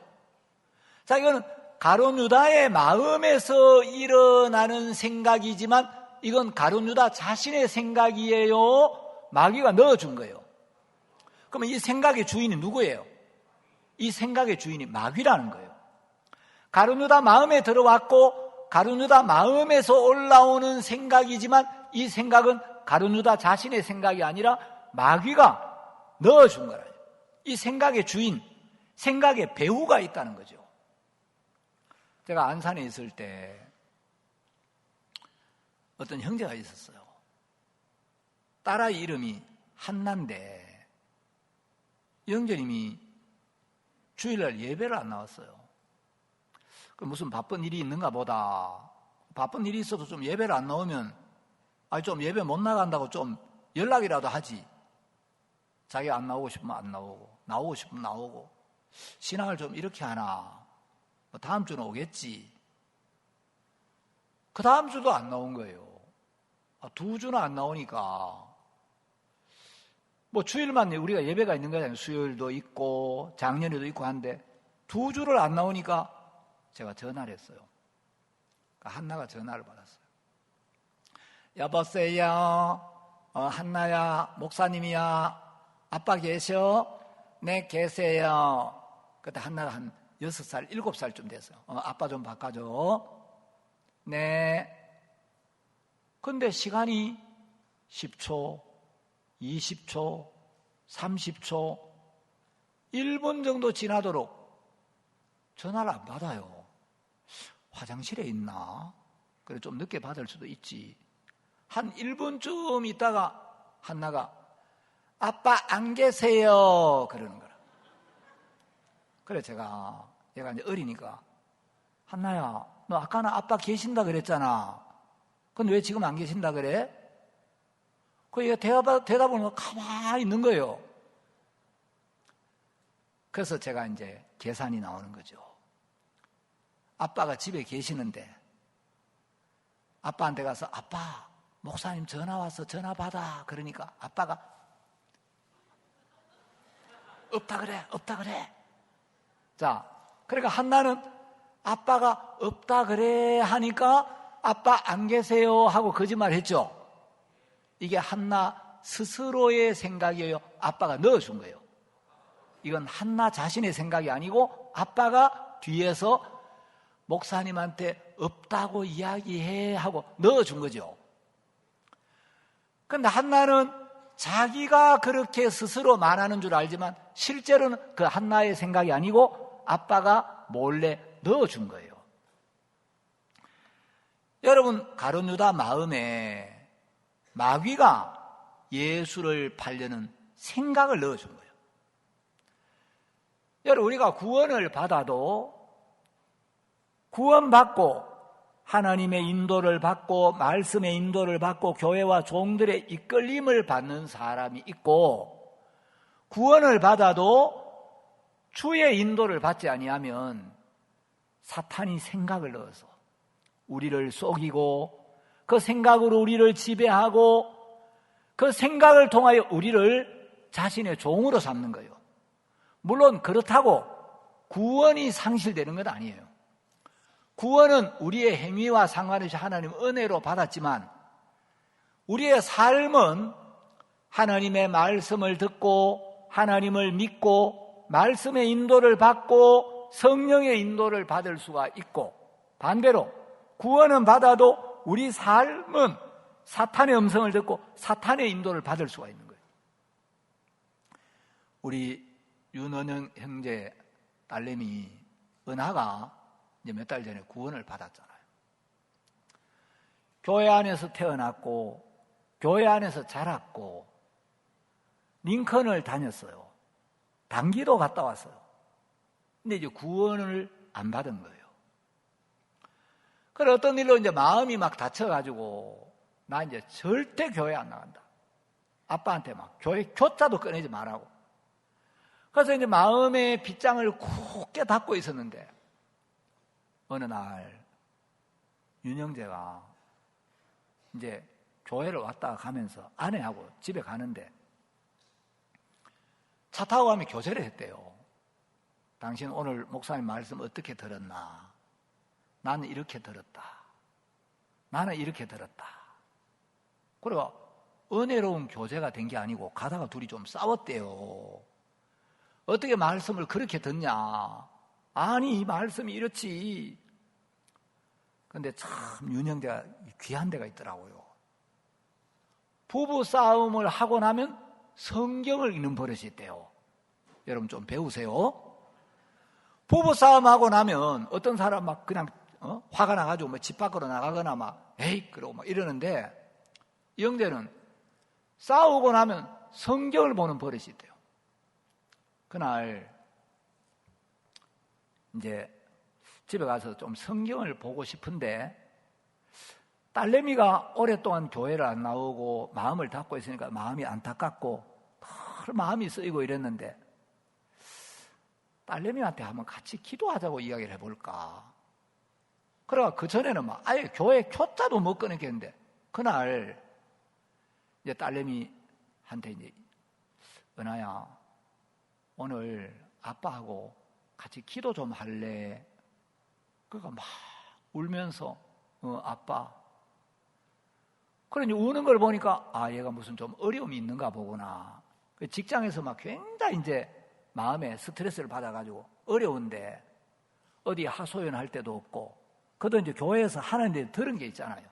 자, 이거는 가룟 유다의 마음에서 일어나는 생각이지만 이건 가룟 유다 자신의 생각이에요. 마귀가 넣어준 거예요. 그러면 이 생각의 주인이 누구예요? 이 생각의 주인이 마귀라는 거예요. 가룟 유다 마음에 들어왔고 가룟 유다 마음에서 올라오는 생각이지만 이 생각은 가룟 유다 자신의 생각이 아니라 마귀가 넣어준 거라요. 이 생각의 주인, 생각의 배후가 있다는 거죠. 제가 안산에 있을 때 어떤 형제가 있었어요. 딸아이 이름이 한나인데 형제님이 주일날 예배를 안 나왔어요. 무슨 바쁜 일이 있는가 보다. 바쁜 일이 있어도 좀 예배를 안 나오면 좀 예배 못 나간다고 좀 연락이라도 하지. 자기가 안 나오고 싶으면 안 나오고 나오고 싶으면 나오고 신앙을 좀 이렇게 하나. 다음 주는 오겠지. 그 다음 주도 안 나온 거예요. 2주나 안 나오니까 주일만 우리가 예배가 있는 거잖아요. 수요일도 있고 작년에도 있고 한데 2주를 안 나오니까 제가 전화를 했어요. 한나가 전화를 받았어요. 여보세요. 한나야, 목사님이야. 아빠 계셔? 네, 계세요. 그때 한나가 한 6살, 7살쯤 됐어요. 아빠 좀 바꿔줘. 네. 근데 시간이 10초, 20초, 30초, 1분 정도 지나도록 전화를 안 받아요. 화장실에 있나? 그래 좀 늦게 받을 수도 있지. 한 1분쯤 있다가 한나가 아빠 안 계세요 그러는 거라. 그래 얘가 이제 어리니까 한나야 너 아까는 아빠 계신다 그랬잖아. 근데 왜 지금 안 계신다 그래? 그 얘가 대답을 하면 가만히 있는 거예요. 그래서 제가 이제 계산이 나오는 거죠. 아빠가 집에 계시는데 아빠한테 가서 아빠 목사님 전화 와서 전화 받아 그러니까 아빠가 없다 그래. 자, 그러니까 한나는 아빠가 없다 그래 하니까 아빠 안 계세요 하고 거짓말 했죠. 이게 한나 스스로의 생각이에요. 아빠가 넣어준 거예요. 이건 한나 자신의 생각이 아니고 아빠가 뒤에서 목사님한테 없다고 이야기해 하고 넣어준 거죠. 그런데 한나는 자기가 그렇게 스스로 말하는 줄 알지만 실제로는 그 한나의 생각이 아니고 아빠가 몰래 넣어준 거예요. 여러분, 가룟 유다 마음에 마귀가 예수를 팔려는 생각을 넣어준 거예요. 여러분, 우리가 구원을 받아도 구원받고 하나님의 인도를 받고 말씀의 인도를 받고 교회와 종들의 이끌림을 받는 사람이 있고 구원을 받아도 주의 인도를 받지 아니하면 사탄이 생각을 넣어서 우리를 속이고 그 생각으로 우리를 지배하고 그 생각을 통하여 우리를 자신의 종으로 삼는 거예요. 물론 그렇다고 구원이 상실되는 건 아니에요. 구원은 우리의 행위와 상관없이 하나님 은혜로 받았지만 우리의 삶은 하나님의 말씀을 듣고 하나님을 믿고 말씀의 인도를 받고 성령의 인도를 받을 수가 있고, 반대로 구원은 받아도 우리 삶은 사탄의 음성을 듣고 사탄의 인도를 받을 수가 있는 거예요. 우리 윤원영 형제 딸내미 은하가 이제 몇 달 전에 구원을 받았잖아요. 교회 안에서 태어났고 교회 안에서 자랐고 링컨을 다녔어요. 단기도 갔다 왔어요. 근데 이제 구원을 안 받은 거예요. 그래 어떤 일로 이제 마음이 막 다쳐가지고 나 이제 절대 교회 안 나간다. 아빠한테 막 교회 교자도 꺼내지 말라고. 그래서 이제 마음의 빗장을 굳게 닫고 있었는데 어느 날 윤영재가 이제 교회를 왔다 가면서 아내하고 집에 가는데 차 타고 가면 교제를 했대요. 당신 오늘 목사님 말씀 어떻게 들었나? 나는 이렇게 들었다. 나는 이렇게 들었다. 그래가 은혜로운 교제가 된 게 아니고 가다가 둘이 좀 싸웠대요. 어떻게 말씀을 그렇게 듣냐? 아니 이 말씀이 이렇지. 근데 참 윤영대가 귀한 데가 있더라고요. 부부 싸움을 하고 나면 성경을 읽는 버릇이 있대요. 여러분 좀 배우세요. 부부 싸움하고 나면 어떤 사람 막 그냥 화가 나가지고 뭐 집 밖으로 나가거나 막 에이 그러고 막 이러는데 이 형제는 싸우고 나면 성경을 보는 버릇이 있대요. 그날 이제 집에 가서 좀 성경을 보고 싶은데 딸내미가 오랫동안 교회를 안 나오고 마음을 닫고 있으니까 마음이 안타깝고 마음이 쓰이고 이랬는데 딸내미한테 한번 같이 기도하자고 이야기를 해볼까. 그래가 그 전에는 막 아예 교회 교자도 못 꺼냈겠는데 그날 이제 딸내미한테 이제 은하야 오늘 아빠하고 같이 기도 좀 할래. 그러니까 막 울면서 아빠. 그래 이제 우는 걸 보니까 아 얘가 무슨 좀 어려움이 있는가 보구나. 직장에서 막 굉장히 이제 마음에 스트레스를 받아가지고 어려운데 어디 하소연할 데도 없고 그도 이제 교회에서 하는데 들은 게 있잖아요.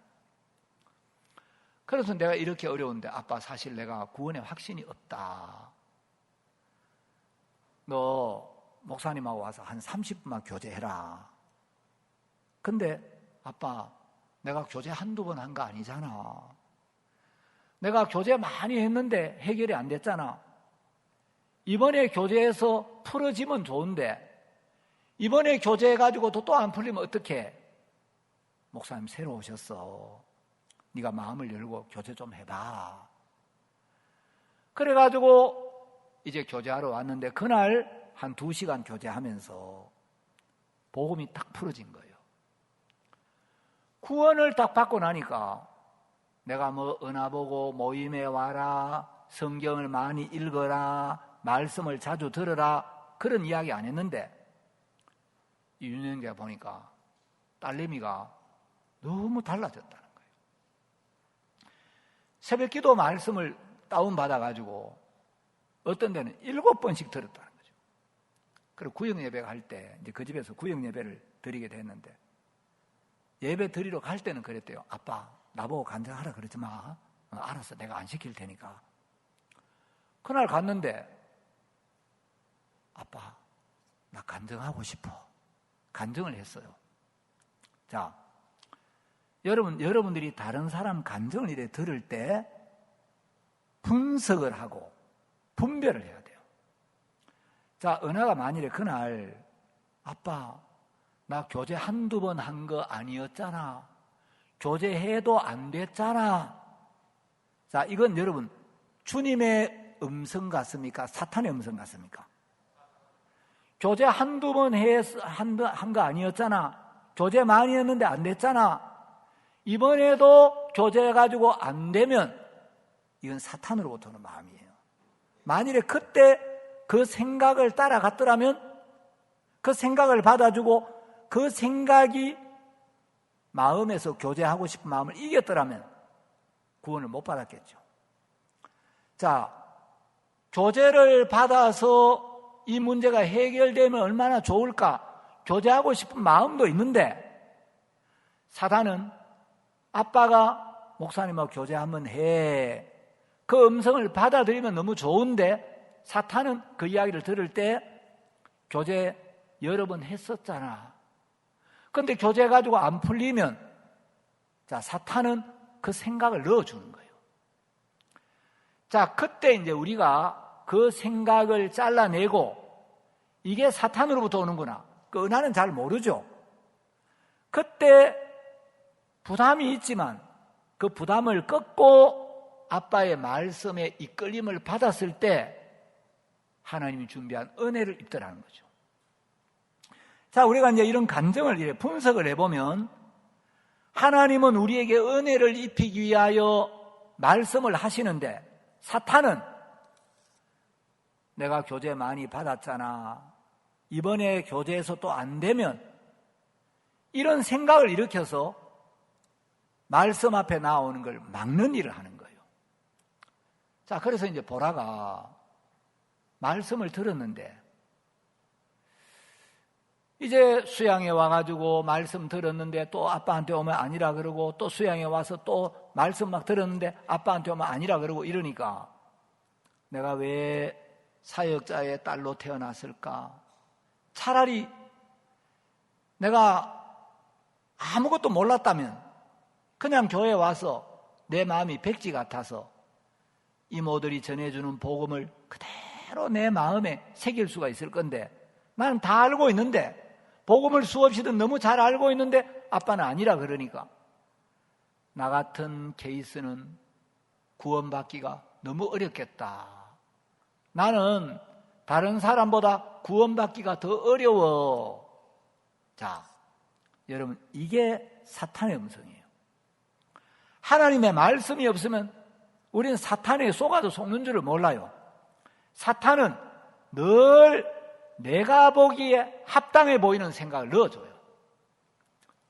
그래서 내가 이렇게 어려운데 아빠 사실 내가 구원에 확신이 없다. 너 목사님하고 와서 한 30분만 교제해라. 근데 아빠 내가 교제 한두 번 한 거 아니잖아. 내가 교제 많이 했는데 해결이 안 됐잖아. 이번에 교제해서 풀어지면 좋은데 이번에 교제해가지고도 또 안 풀리면 어떡해? 목사님 새로 오셨어. 네가 마음을 열고 교제 좀 해봐. 그래가지고 이제 교제하러 왔는데 그날 한 2시간 교제하면서 복음이 딱 풀어진 거예요. 구원을 딱 받고 나니까 내가 뭐 은하보고 모임에 와라, 성경을 많이 읽어라, 말씀을 자주 들어라 그런 이야기 안 했는데 이 윤영재가 보니까 딸내미가 너무 달라졌다는 거예요. 새벽기도 말씀을 다운받아가지고 어떤 데는 7번씩 들었다는 거죠. 그리고 구역예배가 할 때 이제 그 집에서 구역예배를 드리게 됐는데 예배 드리러 갈 때는 그랬대요. 아빠 나보고 간증하라 그러지 마. 알았어 내가 안 시킬 테니까. 그날 갔는데 아빠 나 간증하고 싶어. 간증을 했어요. 자, 여러분들이 다른 사람 간증을 이래 들을 때 분석을 하고 분별을 해야 돼요. 자, 은하가 만일에 그날 아빠 나 교제 한두 번 한 거 아니었잖아. 교제해도 안 됐잖아. 자, 이건 여러분 주님의 음성 같습니까? 사탄의 음성 같습니까? 교제 한두 번 한 거 아니었잖아. 교제 많이 했는데 안 됐잖아. 이번에도 교제해가지고 안 되면 이건 사탄으로부터 오는 마음이에요. 만일에 그때 그 생각을 따라갔더라면, 그 생각을 받아주고 그 생각이 마음에서 교제하고 싶은 마음을 이겼더라면 구원을 못 받았겠죠. 자, 교제를 받아서 이 문제가 해결되면 얼마나 좋을까? 교제하고 싶은 마음도 있는데, 사단은 아빠가 목사님하고 교제 한번 해, 그 음성을 받아들이면 너무 좋은데, 사탄은 그 이야기를 들을 때 교제 여러 번 했었잖아. 그런데 교제 가지고 안 풀리면, 자, 사탄은 그 생각을 넣어주는 거예요. 자, 그때 이제 우리가 그 생각을 잘라내고, 이게 사탄으로부터 오는구나, 그 은하는 잘 모르죠. 그때 부담이 있지만 그 부담을 꺾고 아빠의 말씀에 이끌림을 받았을 때 하나님이 준비한 은혜를 입더라는 거죠. 자, 우리가 이제 이런 감정을 이렇게 분석을 해보면, 하나님은 우리에게 은혜를 입히기 위하여 말씀을 하시는데, 사탄은 내가 교제 많이 받았잖아, 이번에 교제에서 또 안 되면, 이런 생각을 일으켜서 말씀 앞에 나오는 걸 막는 일을 하는 거예요. 자, 그래서 이제 보라가 말씀을 들었는데, 이제 수양에 와가지고 말씀 들었는데 또 아빠한테 오면 아니라 그러고, 또 수양에 와서 또 말씀 막 들었는데 아빠한테 오면 아니라 그러고, 이러니까 내가 왜 사역자의 딸로 태어났을까? 차라리 내가 아무것도 몰랐다면 그냥 교회에 와서 내 마음이 백지 같아서 이모들이 전해주는 복음을 그대로 내 마음에 새길 수가 있을 건데, 나는 다 알고 있는데, 복음을 수없이든 너무 잘 알고 있는데 아빠는 아니라 그러니까 나 같은 케이스는 구원받기가 너무 어렵겠다. 나는 다른 사람보다 구원받기가 더 어려워. 자, 여러분, 이게 사탄의 음성이에요. 하나님의 말씀이 없으면 우리는 사탄에 속아도 속는 줄을 몰라요. 사탄은 늘 내가 보기에 합당해 보이는 생각을 넣어줘요.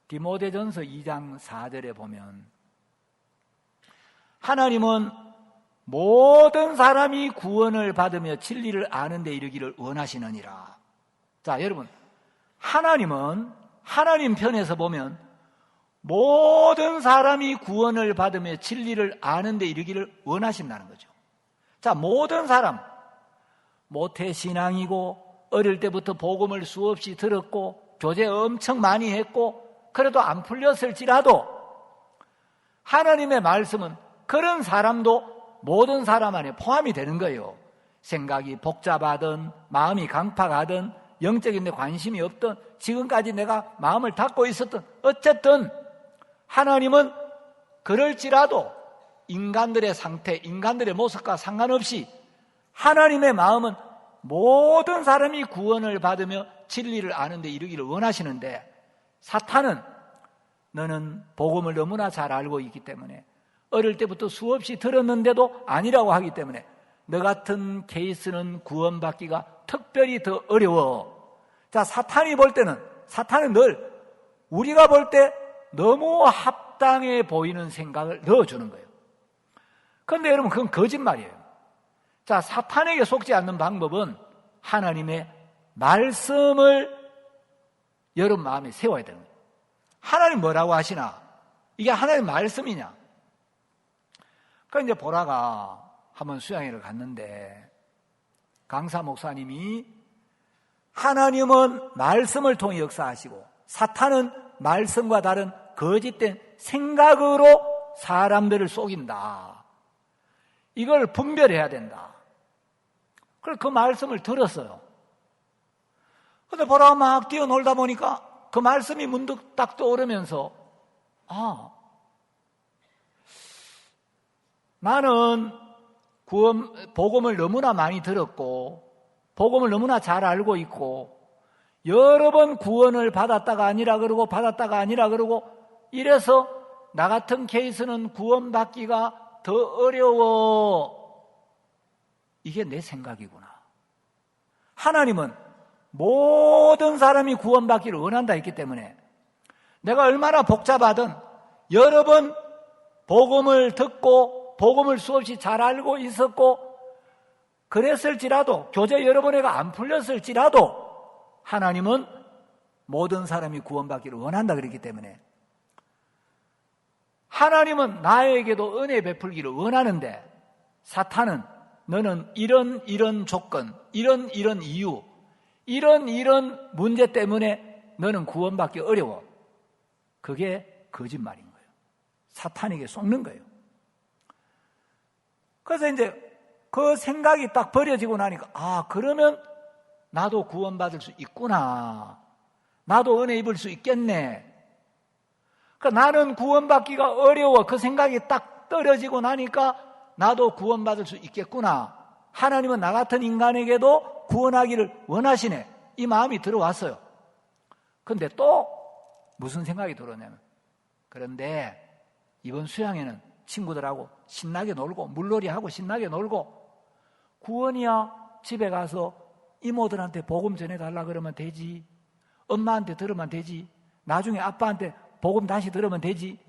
디모데전서 2장 4절에 보면, 하나님은 모든 사람이 구원을 받으며 진리를 아는 데 이르기를 원하시느니라. 자, 여러분, 하나님은 하나님 편에서 보면 모든 사람이 구원을 받으며 진리를 아는 데 이르기를 원하신다는 거죠. 자, 모든 사람, 모태신앙이고 어릴 때부터 복음을 수없이 들었고 교제 엄청 많이 했고 그래도 안 풀렸을지라도 하나님의 말씀은 그런 사람도 모든 사람 안에 포함이 되는 거예요. 생각이 복잡하든 마음이 강팍하든 영적인 데 관심이 없든 지금까지 내가 마음을 닫고 있었든 어쨌든 하나님은 그럴지라도 인간들의 상태, 인간들의 모습과 상관없이 하나님의 마음은 모든 사람이 구원을 받으며 진리를 아는 데 이르기를 원하시는데, 사탄은 너는 복음을 너무나 잘 알고 있기 때문에, 어릴 때부터 수없이 들었는데도 아니라고 하기 때문에 너 같은 케이스는 구원받기가 특별히 더 어려워. 자, 사탄이 볼 때는, 사탄은 늘 우리가 볼 때 너무 합당해 보이는 생각을 넣어주는 거예요. 그런데 여러분, 그건 거짓말이에요. 자, 사탄에게 속지 않는 방법은 하나님의 말씀을 여러분 마음에 세워야 되는 거예요. 하나님 뭐라고 하시나? 이게 하나님 말씀이냐? 그러니까 이제 보라가 한번 수양회를 갔는데, 강사 목사님이 하나님은 말씀을 통해 역사하시고 사탄은 말씀과 다른 거짓된 생각으로 사람들을 속인다. 이걸 분별해야 된다. 그래서 그 말씀을 들었어요. 근데 보라가 막 뛰어놀다 보니까 그 말씀이 문득 딱 떠오르면서, 나는 복음을 너무나 많이 들었고 복음을 너무나 잘 알고 있고 여러 번 구원을 받았다가 아니라 그러고 받았다가 아니라 그러고 이래서 나 같은 케이스는 구원받기가 더 어려워. 이게 내 생각이구나. 하나님은 모든 사람이 구원받기를 원한다 했기 때문에 내가 얼마나 복잡하든 여러 번 복음을 듣고 복음을 수없이 잘 알고 있었고 그랬을지라도 교제 여러 번 해가 안 풀렸을지라도 하나님은 모든 사람이 구원받기를 원한다 그랬기 때문에 하나님은 나에게도 은혜 베풀기를 원하는데 사탄은 너는 이런 조건, 이런 이유, 이런 문제 때문에 너는 구원받기 어려워. 그게 거짓말인 거예요. 사탄에게 속는 거예요. 그래서 이제 그 생각이 딱 버려지고 나니까 그러면 나도 구원받을 수 있구나. 나도 은혜 입을 수 있겠네. 그러니까 나는 구원받기가 어려워. 그 생각이 딱 떨어지고 나니까 나도 구원받을 수 있겠구나. 하나님은 나 같은 인간에게도 구원하기를 원하시네. 이 마음이 들어왔어요. 그런데 또 무슨 생각이 들었냐면 그런데 이번 수양에는 친구들하고 신나게 놀고 물놀이하고 신나게 놀고 구원이야 집에 가서 이모들한테 복음 전해달라 그러면 되지. 엄마한테 들으면 되지. 나중에 아빠한테 복음 다시 들으면 되지.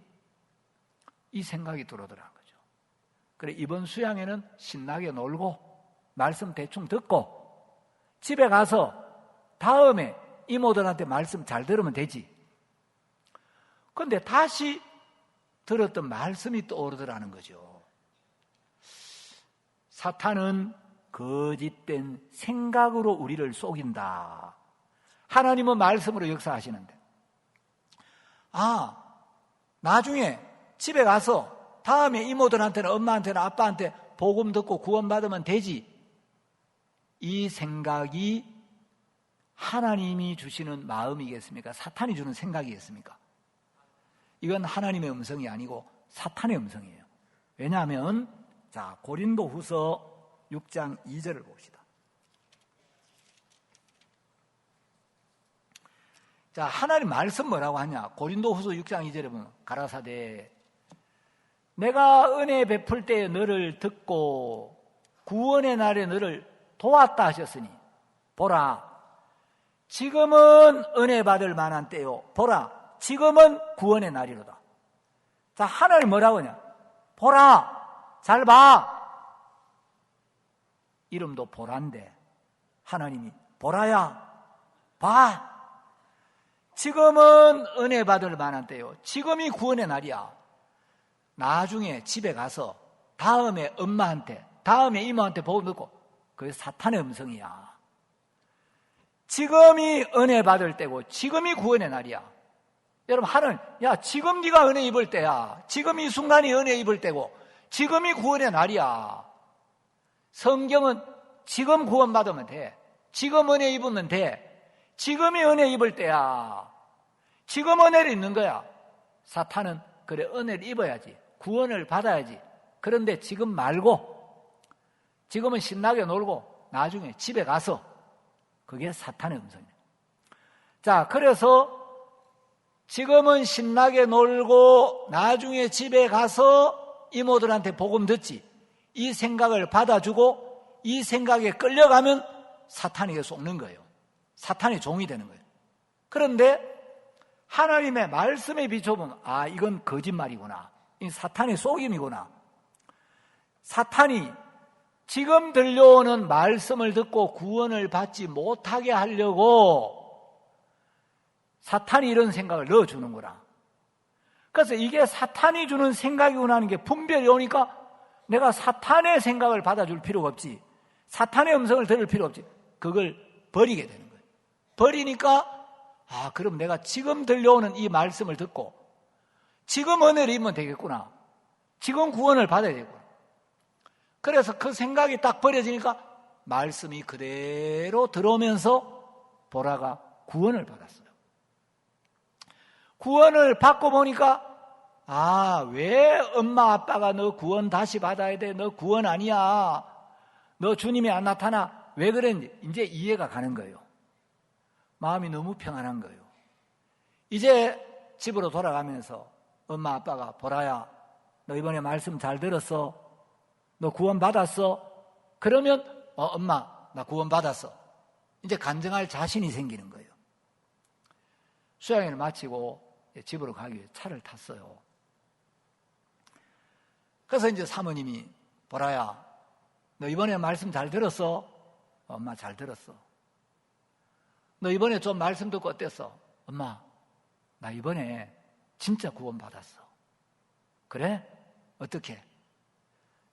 이 생각이 들어오더라는 거죠. 그래 이번 수양에는 신나게 놀고 말씀 대충 듣고 집에 가서 다음에 이모들한테 말씀 잘 들으면 되지. 그런데 다시 들었던 말씀이 떠오르더라는 거죠. 사탄은 거짓된 생각으로 우리를 속인다. 하나님은 말씀으로 역사하시는데 나중에 집에 가서 다음에 이모들한테는 엄마한테는 아빠한테 복음 듣고 구원받으면 되지. 이 생각이 하나님이 주시는 마음이겠습니까? 사탄이 주는 생각이겠습니까? 이건 하나님의 음성이 아니고 사탄의 음성이에요. 왜냐하면 고린도후서 6장 2절을 봅시다. 하나님 말씀 뭐라고 하냐? 고린도후서 6장 2절에 보면 가라사대 내가 은혜 베풀 때에 너를 듣고 구원의 날에 너를 도왔다 하셨으니 보라 지금은 은혜 받을 만한 때요. 보라 지금은 구원의 날이로다. 하나님 뭐라고 하냐? 보라 잘 봐. 이름도 보라인데 하나님이 보라야 봐. 지금은 은혜 받을 만한 때요. 지금이 구원의 날이야. 나중에 집에 가서 다음에 엄마한테 다음에 이모한테 복음 듣고 그게 사탄의 음성이야. 지금이 은혜 받을 때고 지금이 구원의 날이야. 여러분 하나님 지금 네가 은혜 입을 때야. 지금 이 순간이 은혜 입을 때고 지금이 구원의 날이야. 성경은 지금 구원받으면 돼. 지금 은혜 입으면 돼. 지금이 은혜 입을 때야. 지금 은혜를 입는 거야. 사탄은 그래 은혜를 입어야지. 구원을 받아야지. 그런데 지금 말고 지금은 신나게 놀고 나중에 집에 가서 그게 사탄의 음성이에요. 그래서 지금은 신나게 놀고 나중에 집에 가서 이모들한테 복음 듣지. 이 생각을 받아주고 이 생각에 끌려가면 사탄에게 속는 거예요. 사탄의 종이 되는 거예요. 그런데 하나님의 말씀에 비춰보면 이건 거짓말이구나. 이 사탄의 속임이구나. 사탄이 지금 들려오는 말씀을 듣고 구원을 받지 못하게 하려고 사탄이 이런 생각을 넣어주는구나. 그래서 이게 사탄이 주는 생각이구나 하는 게 분별이 오니까 내가 사탄의 생각을 받아줄 필요가 없지. 사탄의 음성을 들을 필요 없지. 그걸 버리게 되는 거예요. 버리니까 그럼 내가 지금 들려오는 이 말씀을 듣고 지금 은혜를 입으면 되겠구나. 지금 구원을 받아야 되겠구나. 그래서 그 생각이 딱 버려지니까 말씀이 그대로 들어오면서 보라가 구원을 받았어요. 구원을 받고 보니까 왜 엄마 아빠가 너 구원 다시 받아야 돼? 너 구원 아니야. 너 주님이 안 나타나. 왜 그랬는지 이제 이해가 가는 거예요. 마음이 너무 평안한 거예요. 이제 집으로 돌아가면서 엄마 아빠가 보라야, 너 이번에 말씀 잘 들었어? 너 구원 받았어? 그러면 엄마 나 구원 받았어. 이제 간증할 자신이 생기는 거예요. 수양회를 마치고 집으로 가기 위해 차를 탔어요. 그래서 이제 사모님이 보라야, 너 이번에 말씀 잘 들었어? 엄마 잘 들었어. 너 이번에 좀 말씀 듣고 어땠어? 엄마 나 이번에 진짜 구원 받았어. 그래? 어떻게?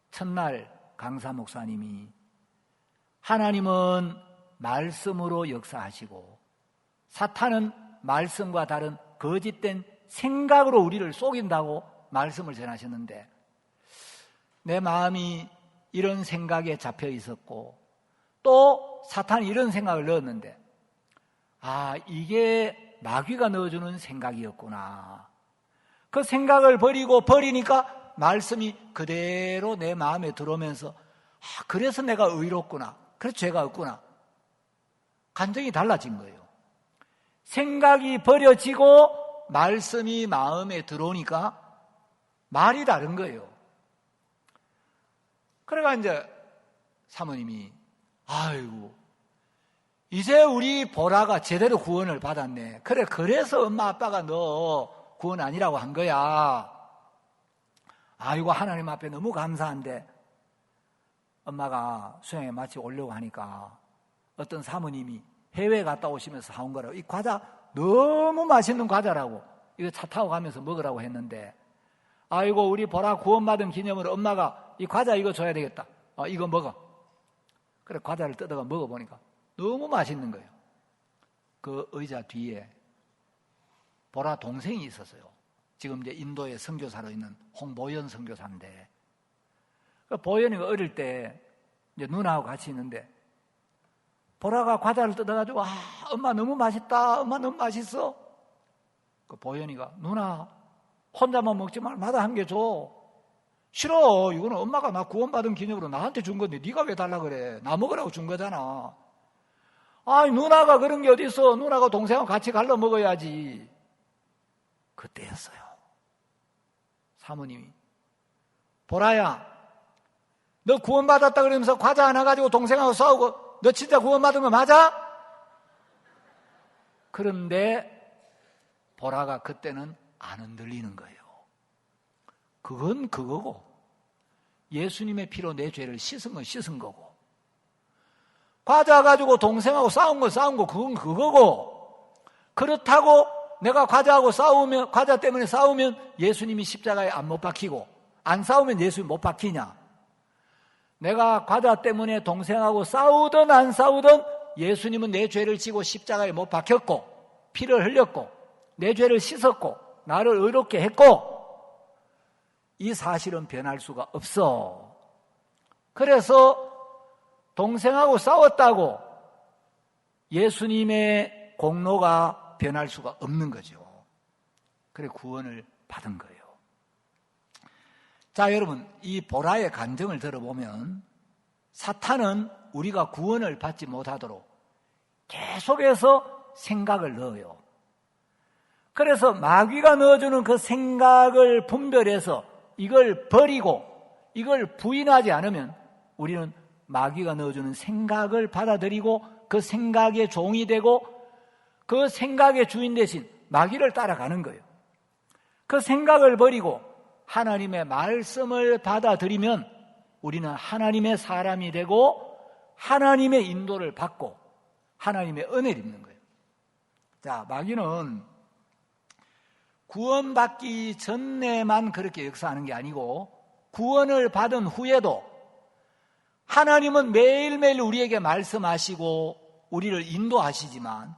첫날 강사 목사님이 하나님은 말씀으로 역사하시고 사탄은 말씀과 다른 거짓된 생각으로 우리를 속인다고 말씀을 전하셨는데, 내 마음이 이런 생각에 잡혀 있었고 또 사탄이 이런 생각을 넣었는데, 이게 마귀가 넣어주는 생각이었구나. 그 생각을 버리니까 말씀이 그대로 내 마음에 들어오면서 그래서 내가 의롭구나, 그래서 죄가 없구나. 감정이 달라진 거예요. 생각이 버려지고 말씀이 마음에 들어오니까 말이 다른 거예요. 그래가 이제 사모님이 아이고 이제 우리 보라가 제대로 구원을 받았네. 그래, 그래서 엄마 아빠가 너 구원 아니라고 한 거야. 아이고 하나님 앞에 너무 감사한데, 엄마가 수양회 마치고 오려고 하니까 어떤 사모님이 해외 갔다 오시면서 사온 거라고, 이 과자 너무 맛있는 과자라고 이거 차 타고 가면서 먹으라고 했는데, 아이고 우리 보라 구원받은 기념으로 엄마가 이 과자 이거 줘야 되겠다. 이거 먹어. 그래 과자를 뜯어가 먹어보니까 너무 맛있는 거예요. 그 의자 뒤에 보라 동생이 있었어요. 지금 이제 인도에 선교사로 있는 홍보연 선교사인데, 그 보연이가 어릴 때 이제 누나하고 같이 있는데 보라가 과자를 뜯어가지고 엄마 너무 맛있다, 엄마 너무 맛있어. 그 보연이가 누나 혼자만 먹지 말고 나도 한 개 줘. 싫어, 이거는 엄마가 나 구원받은 기념으로 나한테 준 건데 네가 왜 달라 그래. 나 먹으라고 준 거잖아. 누나가 그런 게 어디 있어. 누나가 동생하고 같이 갈라 먹어야지. 그때였어요. 사모님이 보라야, 너 구원받았다 그러면서 과자 하나 가지고 동생하고 싸우고 너 진짜 구원받은 거 맞아? 그런데 보라가 그때는 안 흔들리는 거예요. 그건 그거고, 예수님의 피로 내 죄를 씻은 건 씻은 거고, 과자 가지고 동생하고 싸운 건 싸운 거 그건 그거고, 그렇다고 내가 과자 때문에 싸우면 예수님이 십자가에 안 못 박히고, 안 싸우면 예수님 못 박히냐? 내가 과자 때문에 동생하고 싸우든 안 싸우든 예수님은 내 죄를 지고 십자가에 못 박혔고 피를 흘렸고 내 죄를 씻었고 나를 의롭게 했고, 이 사실은 변할 수가 없어. 그래서 동생하고 싸웠다고 예수님의 공로가 변할 수가 없는 거죠. 그래 구원을 받은 거예요. 자, 여러분, 이 보라의 간증을 들어보면 사탄은 우리가 구원을 받지 못하도록 계속해서 생각을 넣어요. 그래서 마귀가 넣어주는 그 생각을 분별해서 이걸 버리고 이걸 부인하지 않으면 우리는 마귀가 넣어주는 생각을 받아들이고 그 생각의 종이 되고 그 생각의 주인 대신 마귀를 따라가는 거예요. 그 생각을 버리고 하나님의 말씀을 받아들이면 우리는 하나님의 사람이 되고 하나님의 인도를 받고 하나님의 은혜를 입는 거예요. 자, 마귀는 구원받기 전에만 그렇게 역사하는 게 아니고 구원을 받은 후에도 하나님은 매일매일 우리에게 말씀하시고 우리를 인도하시지만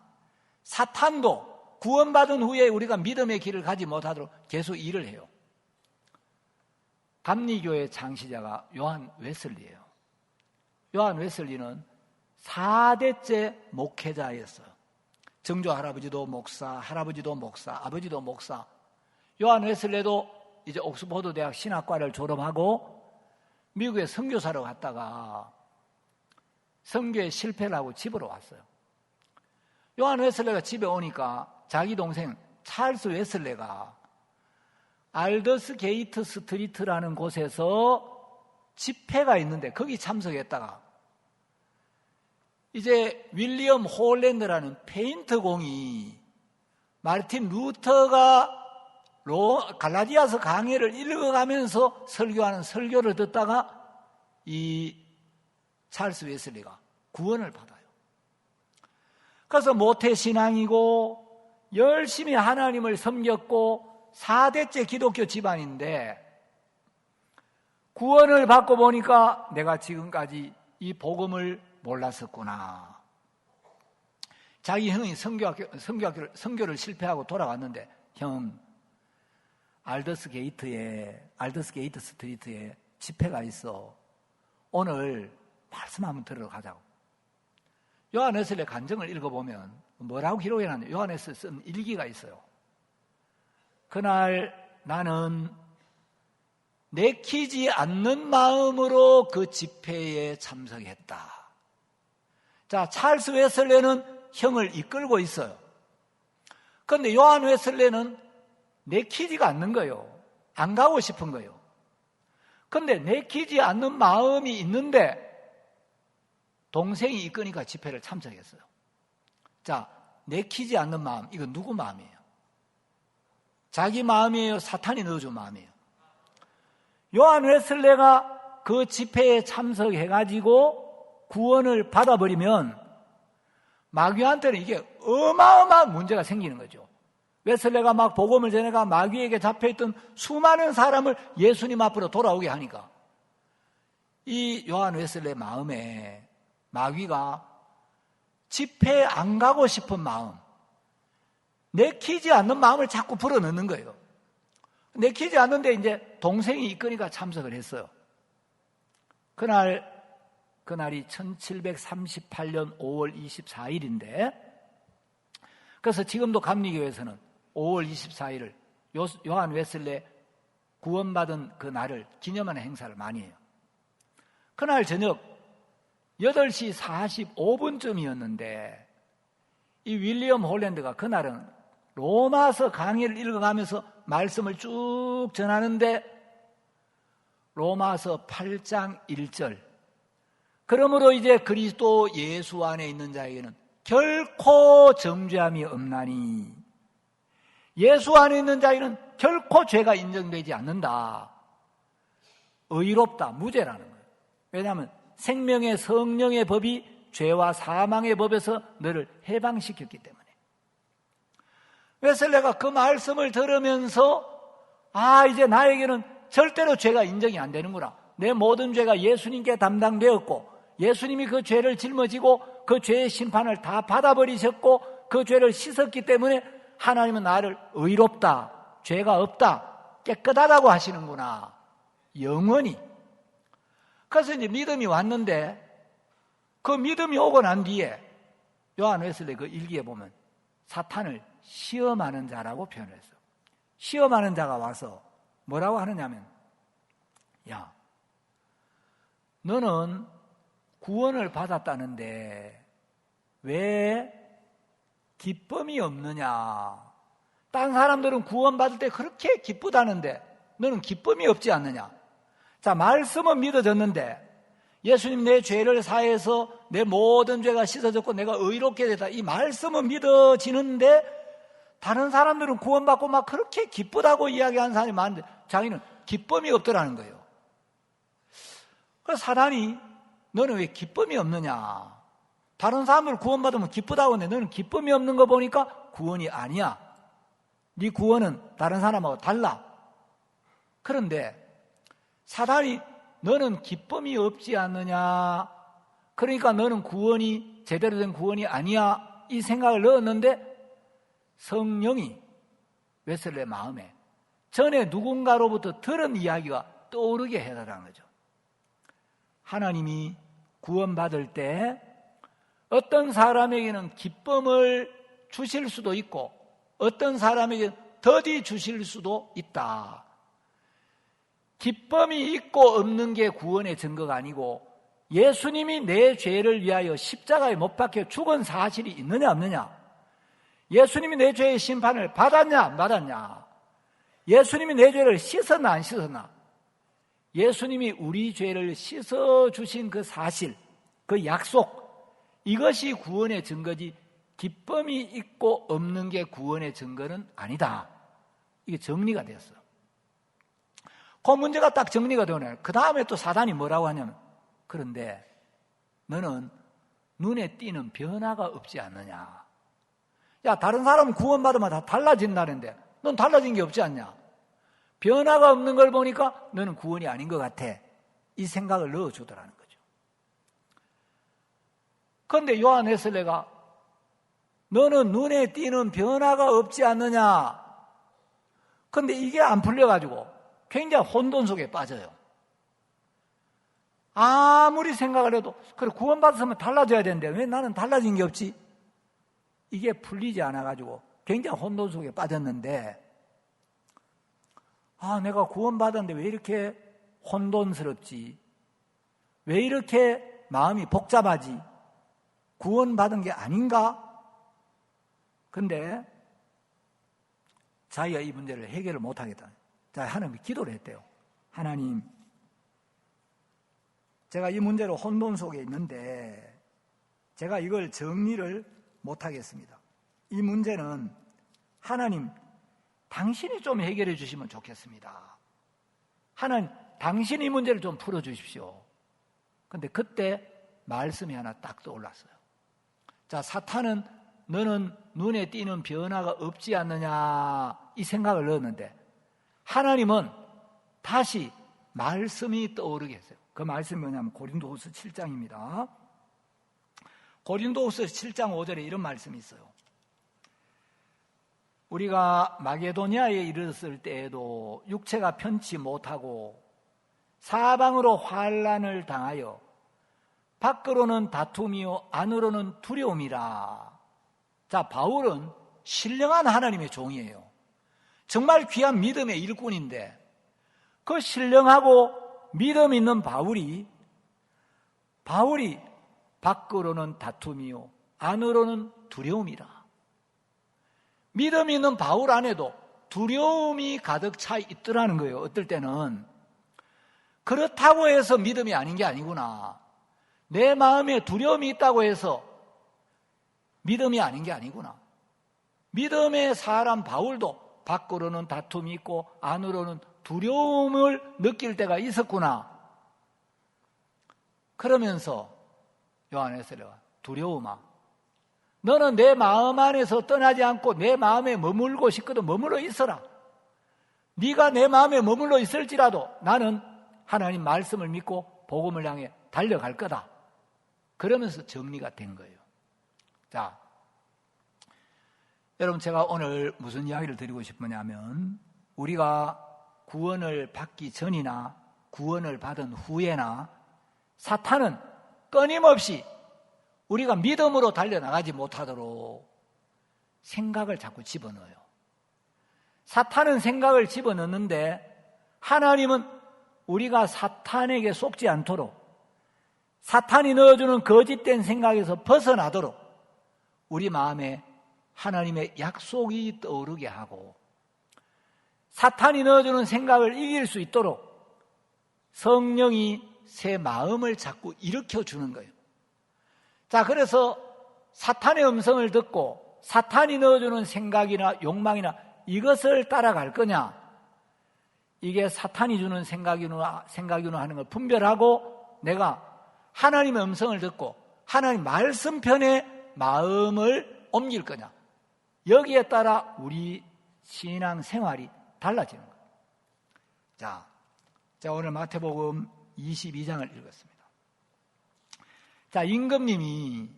사탄도 구원받은 후에 우리가 믿음의 길을 가지 못하도록 계속 일을 해요. 감리교의 창시자가 요한 웨슬리예요. 요한 웨슬리는 4대째 목회자였어요. 정조 할아버지도 목사, 할아버지도 목사, 아버지도 목사. 요한 웨슬리도 이제 옥스퍼드 대학 신학과를 졸업하고 미국에 선교사로 갔다가 선교에 실패를 하고 집으로 왔어요. 요한 웨슬레가 집에 오니까 자기 동생 찰스 웨슬레가 알더스 게이트 스트리트라는 곳에서 집회가 있는데 거기 참석했다가 이제 윌리엄 홀랜드라는 페인트 공이 마르틴 루터가 갈라디아서 강해를 읽어가면서 설교하는 설교를 듣다가 이 찰스 웨슬리가 구원을 받아요. 그래서 모태신앙이고 열심히 하나님을 섬겼고 4대째 기독교 집안인데 구원을 받고 보니까 내가 지금까지 이 복음을 몰랐었구나. 자기 형이 선교를 실패하고 돌아왔는데 형, 알더스 게이트 스트리트에 집회가 있어. 오늘 말씀 한번 들으러 가자고. 요한 웨슬레 간증을 읽어보면 뭐라고 기록해놨냐. 요한 웨슬레 쓴 일기가 있어요. 그날 나는 내키지 않는 마음으로 그 집회에 참석했다. 자, 찰스 웨슬레는 형을 이끌고 있어요. 그런데 요한 웨슬레는 내키지가 않는 거예요. 안 가고 싶은 거예요. 그런데 내키지 않는 마음이 있는데 동생이 이끄니까 집회를 참석했어요. 자, 내키지 않는 마음, 이건 누구 마음이에요? 자기 마음이에요? 사탄이 넣어준 마음이에요? 요한 웨슬레가 그 집회에 참석해가지고 구원을 받아버리면 마귀한테는 이게 어마어마한 문제가 생기는 거죠. 웨슬레가 막 복음을 전해가 마귀에게 잡혀있던 수많은 사람을 예수님 앞으로 돌아오게 하니까 이 요한 웨슬레 마음에 마귀가 집회에 안 가고 싶은 마음, 내키지 않는 마음을 자꾸 불어넣는 거예요. 내키지 않는데 이제 동생이 이끄니까 참석을 했어요. 그날이 1738년 5월 24일인데 그래서 지금도 감리교회에서는 5월 24일을 요한 웨슬레 구원받은 그 날을 기념하는 행사를 많이 해요. 그날 저녁 8시 45분쯤이었는데 이 윌리엄 홀랜드가 그날은 로마서 강의를 읽어가면서 말씀을 쭉 전하는데 로마서 8장 1절 그러므로 이제 그리스도 예수 안에 있는 자에게는 결코 정죄함이 없나니 예수 안에 있는 자에게는 결코 죄가 인정되지 않는다. 의롭다, 무죄라는 거예요. 왜냐하면 생명의 성령의 법이 죄와 사망의 법에서 너를 해방시켰기 때문에. 웨슬레가 그 말씀을 들으면서 이제 나에게는 절대로 죄가 인정이 안 되는구나. 내 모든 죄가 예수님께 담당되었고 예수님이 그 죄를 짊어지고 그 죄의 심판을 다 받아버리셨고 그 죄를 씻었기 때문에 하나님은 나를 의롭다, 죄가 없다, 깨끗하다고 하시는구나. 영원히. 그래서 이제 믿음이 왔는데 그 믿음이 오고 난 뒤에 요한 웨슬레 그 일기에 보면 사탄을 시험하는 자라고 표현을 했어요. 시험하는 자가 와서 뭐라고 하느냐면 야, 너는 구원을 받았다는데 왜 기쁨이 없느냐? 다른 사람들은 구원받을 때 그렇게 기쁘다는데 너는 기쁨이 없지 않느냐? 자, 말씀은 믿어졌는데 예수님 내 죄를 사해서 내 모든 죄가 씻어졌고 내가 의롭게 됐다. 이 말씀은 믿어지는데 다른 사람들은 구원받고 막 그렇게 기쁘다고 이야기하는 사람이 많은데 자기는 기쁨이 없더라는 거예요. 그래서 사단이 너는 왜 기쁨이 없느냐? 다른 사람들 구원받으면 기쁘다고 하는데 너는 기쁨이 없는 거 보니까 구원이 아니야. 네 구원은 다른 사람하고 달라. 그런데 사단이 너는 기쁨이 없지 않느냐? 그러니까 너는 구원이 제대로 된 구원이 아니야. 이 생각을 넣었는데 성령이 웨슬레 마음에 전에 누군가로부터 들은 이야기가 떠오르게 해달라는 거죠. 하나님이 구원받을 때 어떤 사람에게는 기쁨을 주실 수도 있고 어떤 사람에게는 더디 주실 수도 있다. 기쁨이 있고 없는 게 구원의 증거가 아니고 예수님이 내 죄를 위하여 십자가에 못 박혀 죽은 사실이 있느냐 없느냐, 예수님이 내 죄의 심판을 받았냐 안 받았냐? 예수님이 내 죄를 씻었나 안 씻었나? 예수님이 우리 죄를 씻어주신 그 사실, 그 약속, 이것이 구원의 증거지 기쁨이 있고 없는 게 구원의 증거는 아니다. 이게 정리가 됐어요. 그 문제가 딱 정리가 되네요. 그 다음에 또 사단이 뭐라고 하냐면, 그런데 너는 눈에 띄는 변화가 없지 않느냐? 야, 다른 사람은 구원받으면 다 달라진다는데 넌 달라진 게 없지 않냐? 변화가 없는 걸 보니까 너는 구원이 아닌 것 같아. 이 생각을 넣어주더라는 거죠. 그런데 요한 웨슬레가 너는 눈에 띄는 변화가 없지 않느냐? 그런데 이게 안 풀려가지고 굉장히 혼돈 속에 빠져요. 아무리 생각을 해도 그래 구원받았으면 달라져야 되는데 왜 나는 달라진 게 없지? 이게 풀리지 않아가지고 굉장히 혼돈 속에 빠졌는데 내가 구원받았는데 왜 이렇게 혼돈스럽지? 왜 이렇게 마음이 복잡하지? 구원받은 게 아닌가? 근데 자기가 이 문제를 해결을 못하겠다. 자, 하나님이 기도를 했대요. 하나님, 제가 이 문제로 혼돈 속에 있는데 제가 이걸 정리를 못하겠습니다. 이 문제는 하나님, 당신이 좀 해결해 주시면 좋겠습니다. 하나님, 당신이 이 문제를 좀 풀어주십시오. 그런데 그때 말씀이 하나 딱 떠올랐어요. 자, 사탄은 너는 눈에 띄는 변화가 없지 않느냐 이 생각을 넣었는데 하나님은 다시 말씀이 떠오르게 했어요. 그 말씀이 뭐냐면 고린도후서 7장입니다. 고린도후서 7장 5절에 이런 말씀이 있어요. 우리가 마게도니아에 이르렀을 때에도 육체가 편치 못하고 사방으로 환난을 당하여 밖으로는 다툼이요 안으로는 두려움이라. 자, 바울은 신령한 하나님의 종이에요. 정말 귀한 믿음의 일꾼인데 그 신령하고 믿음 있는 바울이 밖으로는 다툼이요 안으로는 두려움이라. 믿음 있는 바울 안에도 두려움이 가득 차 있더라는 거예요. 어떨 때는 그렇다고 해서 믿음이 아닌 게 아니구나. 내 마음에 두려움이 있다고 해서 믿음이 아닌 게 아니구나. 믿음의 사람 바울도 밖으로는 다툼이 있고 안으로는 두려움을 느낄 때가 있었구나. 그러면서 요한 웨슬레가 두려움아, 너는 내 마음 안에서 떠나지 않고 내 마음에 머물고 싶거든 머물러 있어라. 네가 내 마음에 머물러 있을지라도 나는 하나님 말씀을 믿고 복음을 향해 달려갈 거다. 그러면서 정리가 된 거예요. 자, 여러분, 제가 오늘 무슨 이야기를 드리고 싶으냐면 우리가 구원을 받기 전이나 구원을 받은 후에나 사탄은 끊임없이 우리가 믿음으로 달려나가지 못하도록 생각을 자꾸 집어넣어요. 사탄은 생각을 집어넣는데 하나님은 우리가 사탄에게 속지 않도록, 사탄이 넣어주는 거짓된 생각에서 벗어나도록 우리 마음에 하나님의 약속이 떠오르게 하고, 사탄이 넣어주는 생각을 이길 수 있도록 성령이 새 마음을 자꾸 일으켜주는 거예요. 자, 그래서 사탄의 음성을 듣고 사탄이 넣어주는 생각이나 욕망이나 이것을 따라갈 거냐, 이게 사탄이 주는 생각이나 하는 걸 분별하고 내가 하나님의 음성을 듣고 하나님 말씀편에 마음을 옮길 거냐, 여기에 따라 우리 신앙 생활이 달라지는 거예요. 자, 제가 오늘 마태복음 22장을 읽었습니다. 자, 임금님이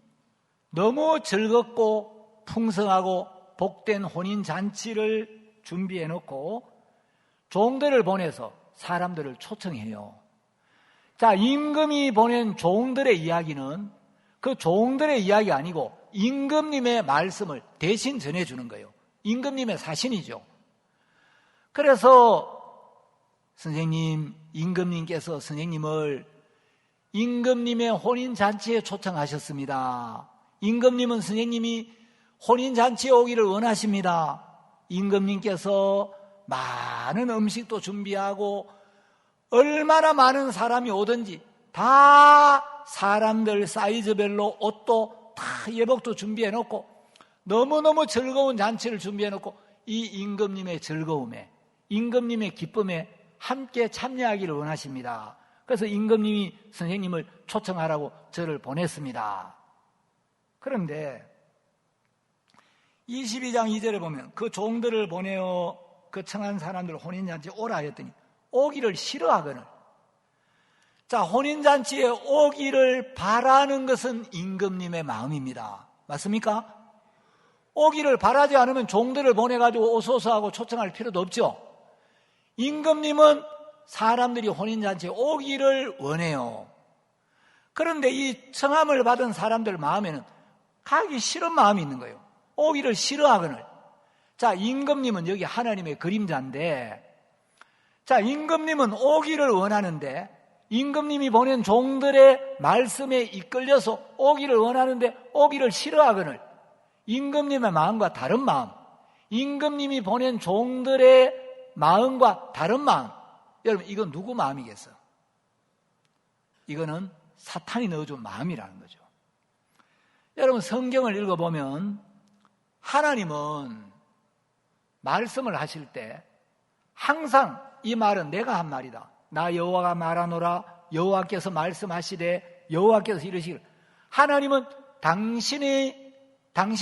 너무 즐겁고 풍성하고 복된 혼인잔치를 준비해 놓고 종들을 보내서 사람들을 초청해요. 자, 임금이 보낸 종들의 이야기는 그 종들의 이야기 아니고 임금님의 말씀을 대신 전해주는 거예요. 임금님의 사신이죠. 그래서 선생님, 임금님께서 선생님을 임금님의 혼인잔치에 초청하셨습니다. 임금님은 선생님이 혼인잔치에 오기를 원하십니다. 임금님께서 많은 음식도 준비하고 얼마나 많은 사람이 오든지 다 사람들 사이즈별로 옷도 다 예복도 준비해 놓고 너무너무 즐거운 잔치를 준비해 놓고 이 임금님의 즐거움에, 임금님의 기쁨에 함께 참여하기를 원하십니다. 그래서 임금님이 선생님을 초청하라고 저를 보냈습니다. 그런데 22장 2절에 보면 그 종들을 보내어 그 청한 사람들 혼인잔치에 오라 했더니 오기를 싫어하거늘. 자, 혼인잔치에 오기를 바라는 것은 임금님의 마음입니다. 맞습니까? 오기를 바라지 않으면 종들을 보내가지고 오소서 하고 초청할 필요도 없죠. 임금님은 사람들이 혼인잔치에 오기를 원해요. 그런데 이 청함을 받은 사람들 마음에는 가기 싫은 마음이 있는 거예요. 오기를 싫어하거늘. 자, 임금님은 여기 하나님의 그림자인데, 자, 임금님은 오기를 원하는데, 임금님이 보낸 종들의 말씀에 이끌려서 오기를 원하는데 오기를 싫어하거늘. 임금님의 마음과 다른 마음, 임금님이 보낸 종들의 마음과 다른 마음. 여러분, 이건 누구 마음이겠어요? 이거는 사탄이 넣어준 마음이라는 거죠. 여러분, 성경을 읽어보면 하나님은 말씀을 하실 때 항상 이 말은 내가 한 말이다. 나 여호와가 말하노라. 여호와께서 말씀하시되 여호와께서 이르시기를. 하나님은 당신이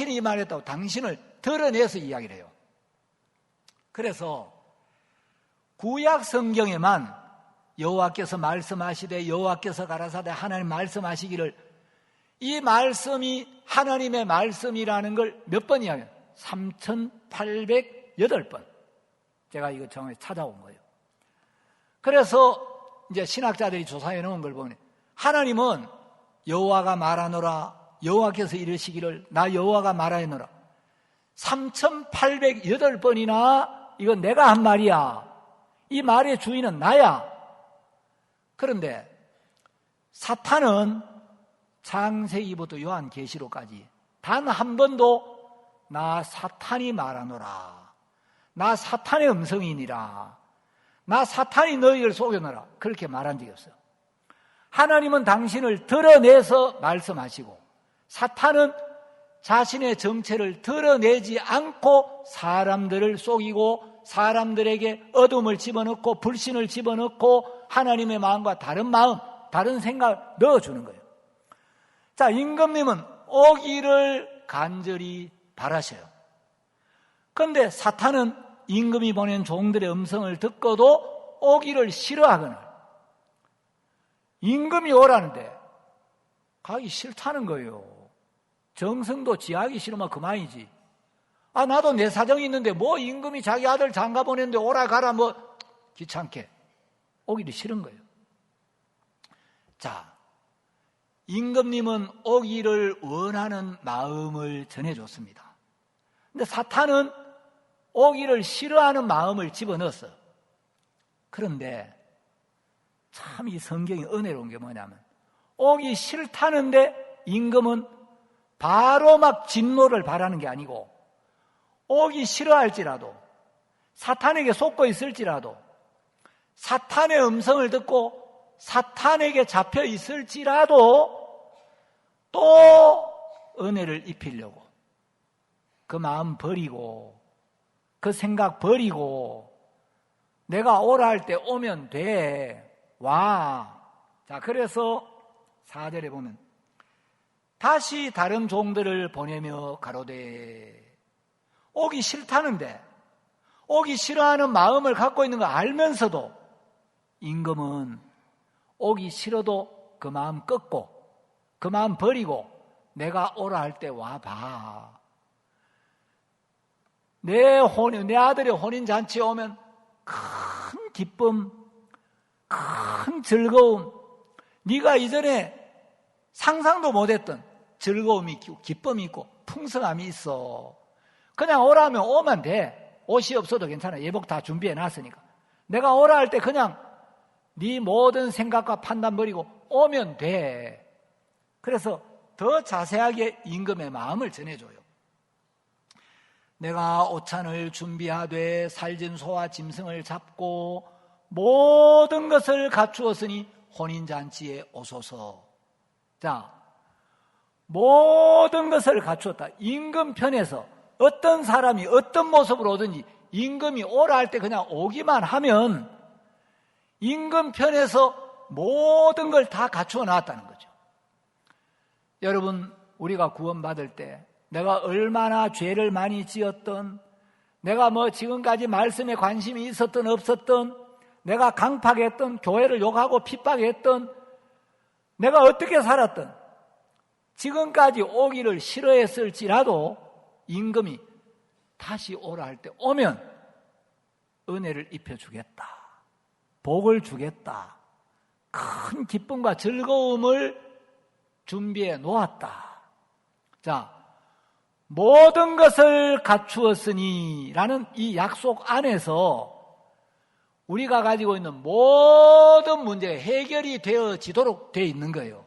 이 말했다고 당신을 드러내서 이야기를 해요. 그래서 구약 성경에만 여호와께서 말씀하시되 여호와께서 가라사대 하나님 말씀하시기를, 이 말씀이 하나님의 말씀이라는 걸 몇 번 이야기해요? 3808번. 제가 이거 정확히 찾아온 거예요. 그래서 이제 신학자들이 조사해 놓은 걸 보면 하나님은 여호와가 말하노라. 여호와께서 이르시기를 나 여호와가 말하노라. 3808번이나 이건 내가 한 말이야. 이 말의 주인은 나야. 그런데 사탄은 창세기부터 요한계시록까지 단 한 번도 나 사탄이 말하노라. 나 사탄의 음성이니라. 나 사탄이 너희를 속여노라. 그렇게 말한 적이 없어요. 하나님은 당신을 드러내서 말씀하시고 사탄은 자신의 정체를 드러내지 않고 사람들을 속이고 사람들에게 어둠을 집어넣고 불신을 집어넣고 하나님의 마음과 다른 마음, 다른 생각을 넣어주는 거예요. 자, 임금님은 오기를 간절히 바라셔요. 그런데 사탄은 임금이 보낸 종들의 음성을 듣고도 오기를 싫어하거나 임금이 오라는데 가기 싫다는 거예요. 정성도 지하기 싫으면 그만이지. 아, 나도 내 사정이 있는데 뭐 임금이 자기 아들 장가 보냈는데 오라 가라 뭐 귀찮게. 오기를 싫은 거예요. 자, 임금님은 오기를 원하는 마음을 전해줬습니다. 근데 사탄은 오기를 싫어하는 마음을 집어넣었어요. 그런데 참 이 성경이 은혜로운 게 뭐냐면 오기 싫다는데 임금은 바로 막 진노를 바라는 게 아니고 오기 싫어할지라도 사탄에게 속고 있을지라도 사탄의 음성을 듣고 사탄에게 잡혀 있을지라도 또 은혜를 입히려고 그 마음 버리고 그 생각 버리고 내가 오라 할 때 오면 돼. 와. 자, 그래서 4절에 보면 다시 다른 종들을 보내며 가로되. 오기 싫다는데 오기 싫어하는 마음을 갖고 있는 거 알면서도 임금은 오기 싫어도 그 마음 꺾고 그 마음 버리고 내가 오라 할 때 와봐. 내 아들의 혼인잔치에 오면 큰 기쁨, 큰 즐거움, 네가 이전에 상상도 못했던 즐거움이 있고 기쁨이 있고 풍성함이 있어. 그냥 오라 하면 오면 돼. 옷이 없어도 괜찮아. 예복 다 준비해 놨으니까. 내가 오라 할 때 그냥 네 모든 생각과 판단 버리고 오면 돼. 그래서 더 자세하게 임금의 마음을 전해줘요. 내가 오찬을 준비하되 살진 소와 짐승을 잡고 모든 것을 갖추었으니 혼인잔치에 오소서. 자, 모든 것을 갖추었다. 임금 편에서 어떤 사람이 어떤 모습으로 오든지 임금이 오라 할 때 그냥 오기만 하면 임금 편에서 모든 걸 다 갖추어 놨다는 거죠. 여러분, 우리가 구원받을 때 내가 얼마나 죄를 많이 지었던, 내가 지금까지 말씀에 관심이 있었던 없었던, 내가 강팍했던, 교회를 욕하고 핍박했던, 내가 어떻게 살았던, 지금까지 오기를 싫어했을지라도 임금이 다시 오라 할 때 오면 은혜를 입혀주겠다, 복을 주겠다, 큰 기쁨과 즐거움을 준비해 놓았다. 자, 모든 것을 갖추었으니 라는 이 약속 안에서 우리가 가지고 있는 모든 문제가 해결이 되어지도록 되어 있는 거예요.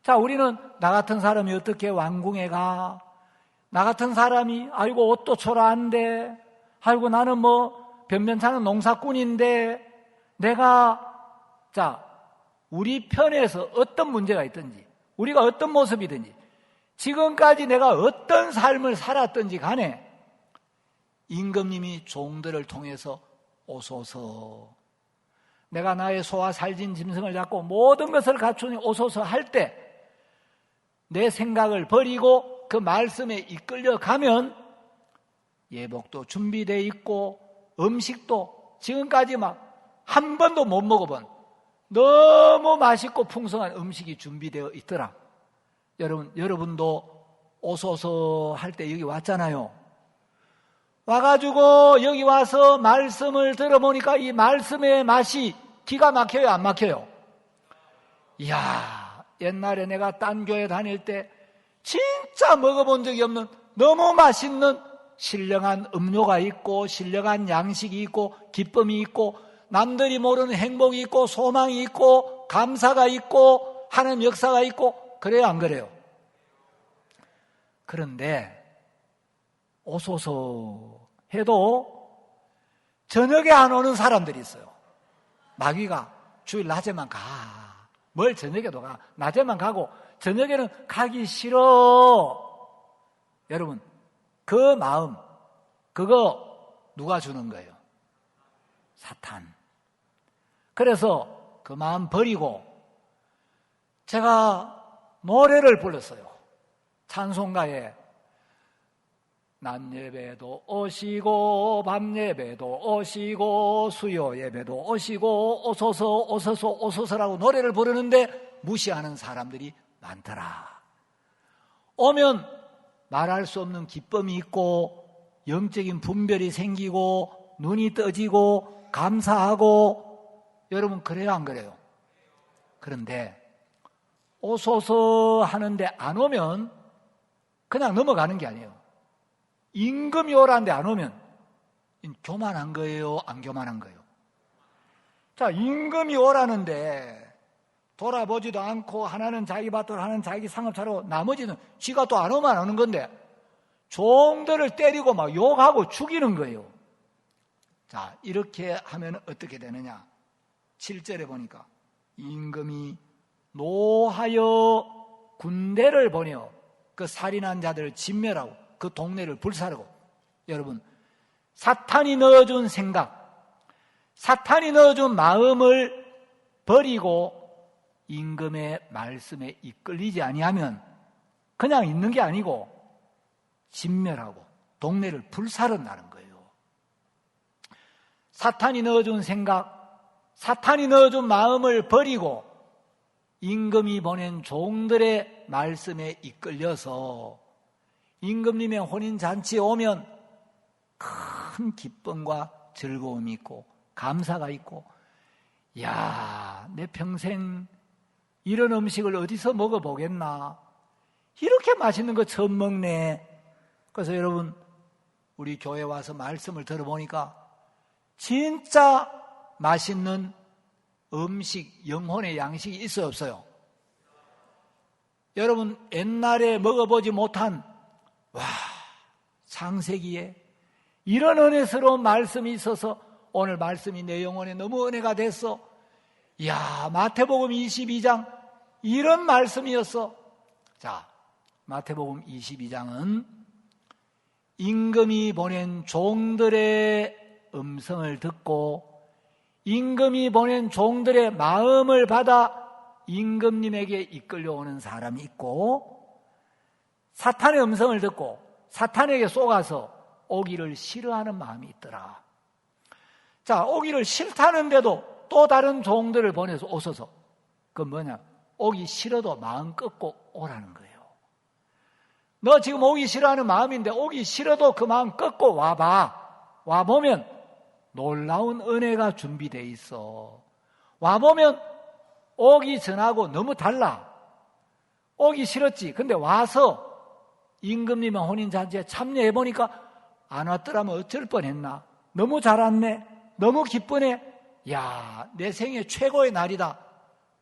자, 우리는 나 같은 사람이 어떻게 왕궁에 가? 나 같은 사람이 아이고 옷도 초라한데, 아이고 나는 변변찮은 농사꾼인데, 자, 우리 편에서 어떤 문제가 있든지, 우리가 어떤 모습이든지, 지금까지 내가 어떤 삶을 살았든지 간에 임금님이 종들을 통해서 오소서, 내가 나의 소와 살진 짐승을 잡고 모든 것을 갖추니 오소서 할 때 내 생각을 버리고 그 말씀에 이끌려 가면 예복도 준비되어 있고 음식도 지금까지 한 번도 못 먹어본 너무 맛있고 풍성한 음식이 준비되어 있더라. 여러분도 오소서 할 때 여기 왔잖아요. 와가지고 여기 와서 말씀을 들어보니까 이 말씀의 맛이 기가 막혀요, 안 막혀요? 이야, 옛날에 내가 딴 교회 다닐 때 진짜 먹어본 적이 없는 너무 맛있는 신령한 음료가 있고 신령한 양식이 있고 기쁨이 있고 남들이 모르는 행복이 있고 소망이 있고 감사가 있고 하나님 역사가 있고, 그래요, 안 그래요? 그런데 오소서 해도 저녁에 안 오는 사람들이 있어요. 마귀가 주일 낮에만 가. 뭘 저녁에도 가. 낮에만 가고 저녁에는 가기 싫어. 여러분, 그 마음, 그거 누가 주는 거예요? 사탄. 그래서 그 마음 버리고 제가 노래를 불렀어요. 찬송가에 낮 예배도 오시고 밤 예배도 오시고 수요 예배도 오시고 오소서 오소서 오소서라고 노래를 부르는데 무시하는 사람들이 많더라. 오면 말할 수 없는 기쁨이 있고 영적인 분별이 생기고 눈이 떠지고 감사하고, 여러분 그래요, 안 그래요? 그런데 오소서 하는데 안 오면 그냥 넘어가는 게 아니에요. 임금이 오라는데 안 오면 교만한 거예요, 안 교만한 거예요? 자, 임금이 오라는데 돌아보지도 않고 하나는 자기 밭을 하나는 자기 상업차로 나머지는 지가 또 안 오면 안 오는 건데 종들을 때리고 막 욕하고 죽이는 거예요. 자, 이렇게 하면 어떻게 되느냐? 7절에 보니까 임금이 노하여 군대를 보내어 그 살인한 자들을 진멸하고 그 동네를 불사르고. 여러분, 사탄이 넣어준 생각, 사탄이 넣어준 마음을 버리고 임금의 말씀에 이끌리지 아니하면 그냥 있는 게 아니고 진멸하고 동네를 불사른다는 거예요. 사탄이 넣어준 생각, 사탄이 넣어준 마음을 버리고 임금이 보낸 종들의 말씀에 이끌려서 임금님의 혼인잔치에 오면 큰 기쁨과 즐거움이 있고 감사가 있고, 야, 내 평생 이런 음식을 어디서 먹어보겠나, 이렇게 맛있는 거 처음 먹네. 그래서 여러분, 우리 교회 와서 말씀을 들어보니까 진짜 맛있는 음식, 영혼의 양식이 있어요, 없어요? 여러분, 옛날에 먹어보지 못한, 와, 창세기에 이런 은혜스러운 말씀이 있어서 오늘 말씀이 내 영혼에 너무 은혜가 됐어. 이야, 마태복음 22장 이런 말씀이었어. 자, 마태복음 22장은 임금이 보낸 종들의 음성을 듣고 임금이 보낸 종들의 마음을 받아 임금님에게 이끌려오는 사람이 있고, 사탄의 음성을 듣고 사탄에게 속아서 오기를 싫어하는 마음이 있더라. 자, 오기를 싫다는데도 또 다른 종들을 보내서 오소서. 그건 뭐냐? 오기 싫어도 마음 꺾고 오라는 거예요. 너 지금 오기 싫어하는 마음인데 오기 싫어도 그 마음 꺾고 와봐. 와보면 놀라운 은혜가 준비되어 있어. 와보면 오기 전하고 너무 달라. 오기 싫었지. 근데 와서 임금님의 혼인잔치에 참여해보니까 안 왔더라면 어쩔 뻔했나. 너무 잘 왔네. 너무 기쁘네. 야, 내 생애 최고의 날이다.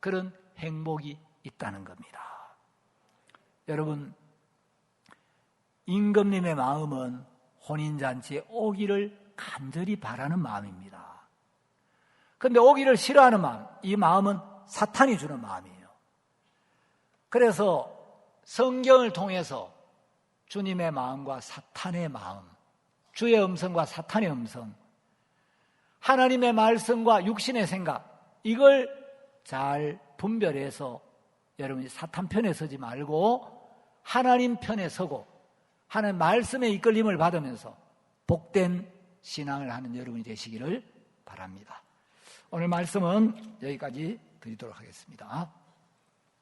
그런 행복이 있다는 겁니다. 여러분, 임금님의 마음은 혼인잔치에 오기를 간절히 바라는 마음입니다. 그런데 오기를 싫어하는 마음, 이 마음은 사탄이 주는 마음이에요. 그래서 성경을 통해서 주님의 마음과 사탄의 마음, 주의 음성과 사탄의 음성, 하나님의 말씀과 육신의 생각, 이걸 잘 분별해서 여러분이 사탄 편에 서지 말고 하나님 편에 서고 하나님 말씀의 이끌림을 받으면서 복된 신앙을 하는 여러분이 되시기를 바랍니다. 오늘 말씀은 여기까지 드리도록 하겠습니다.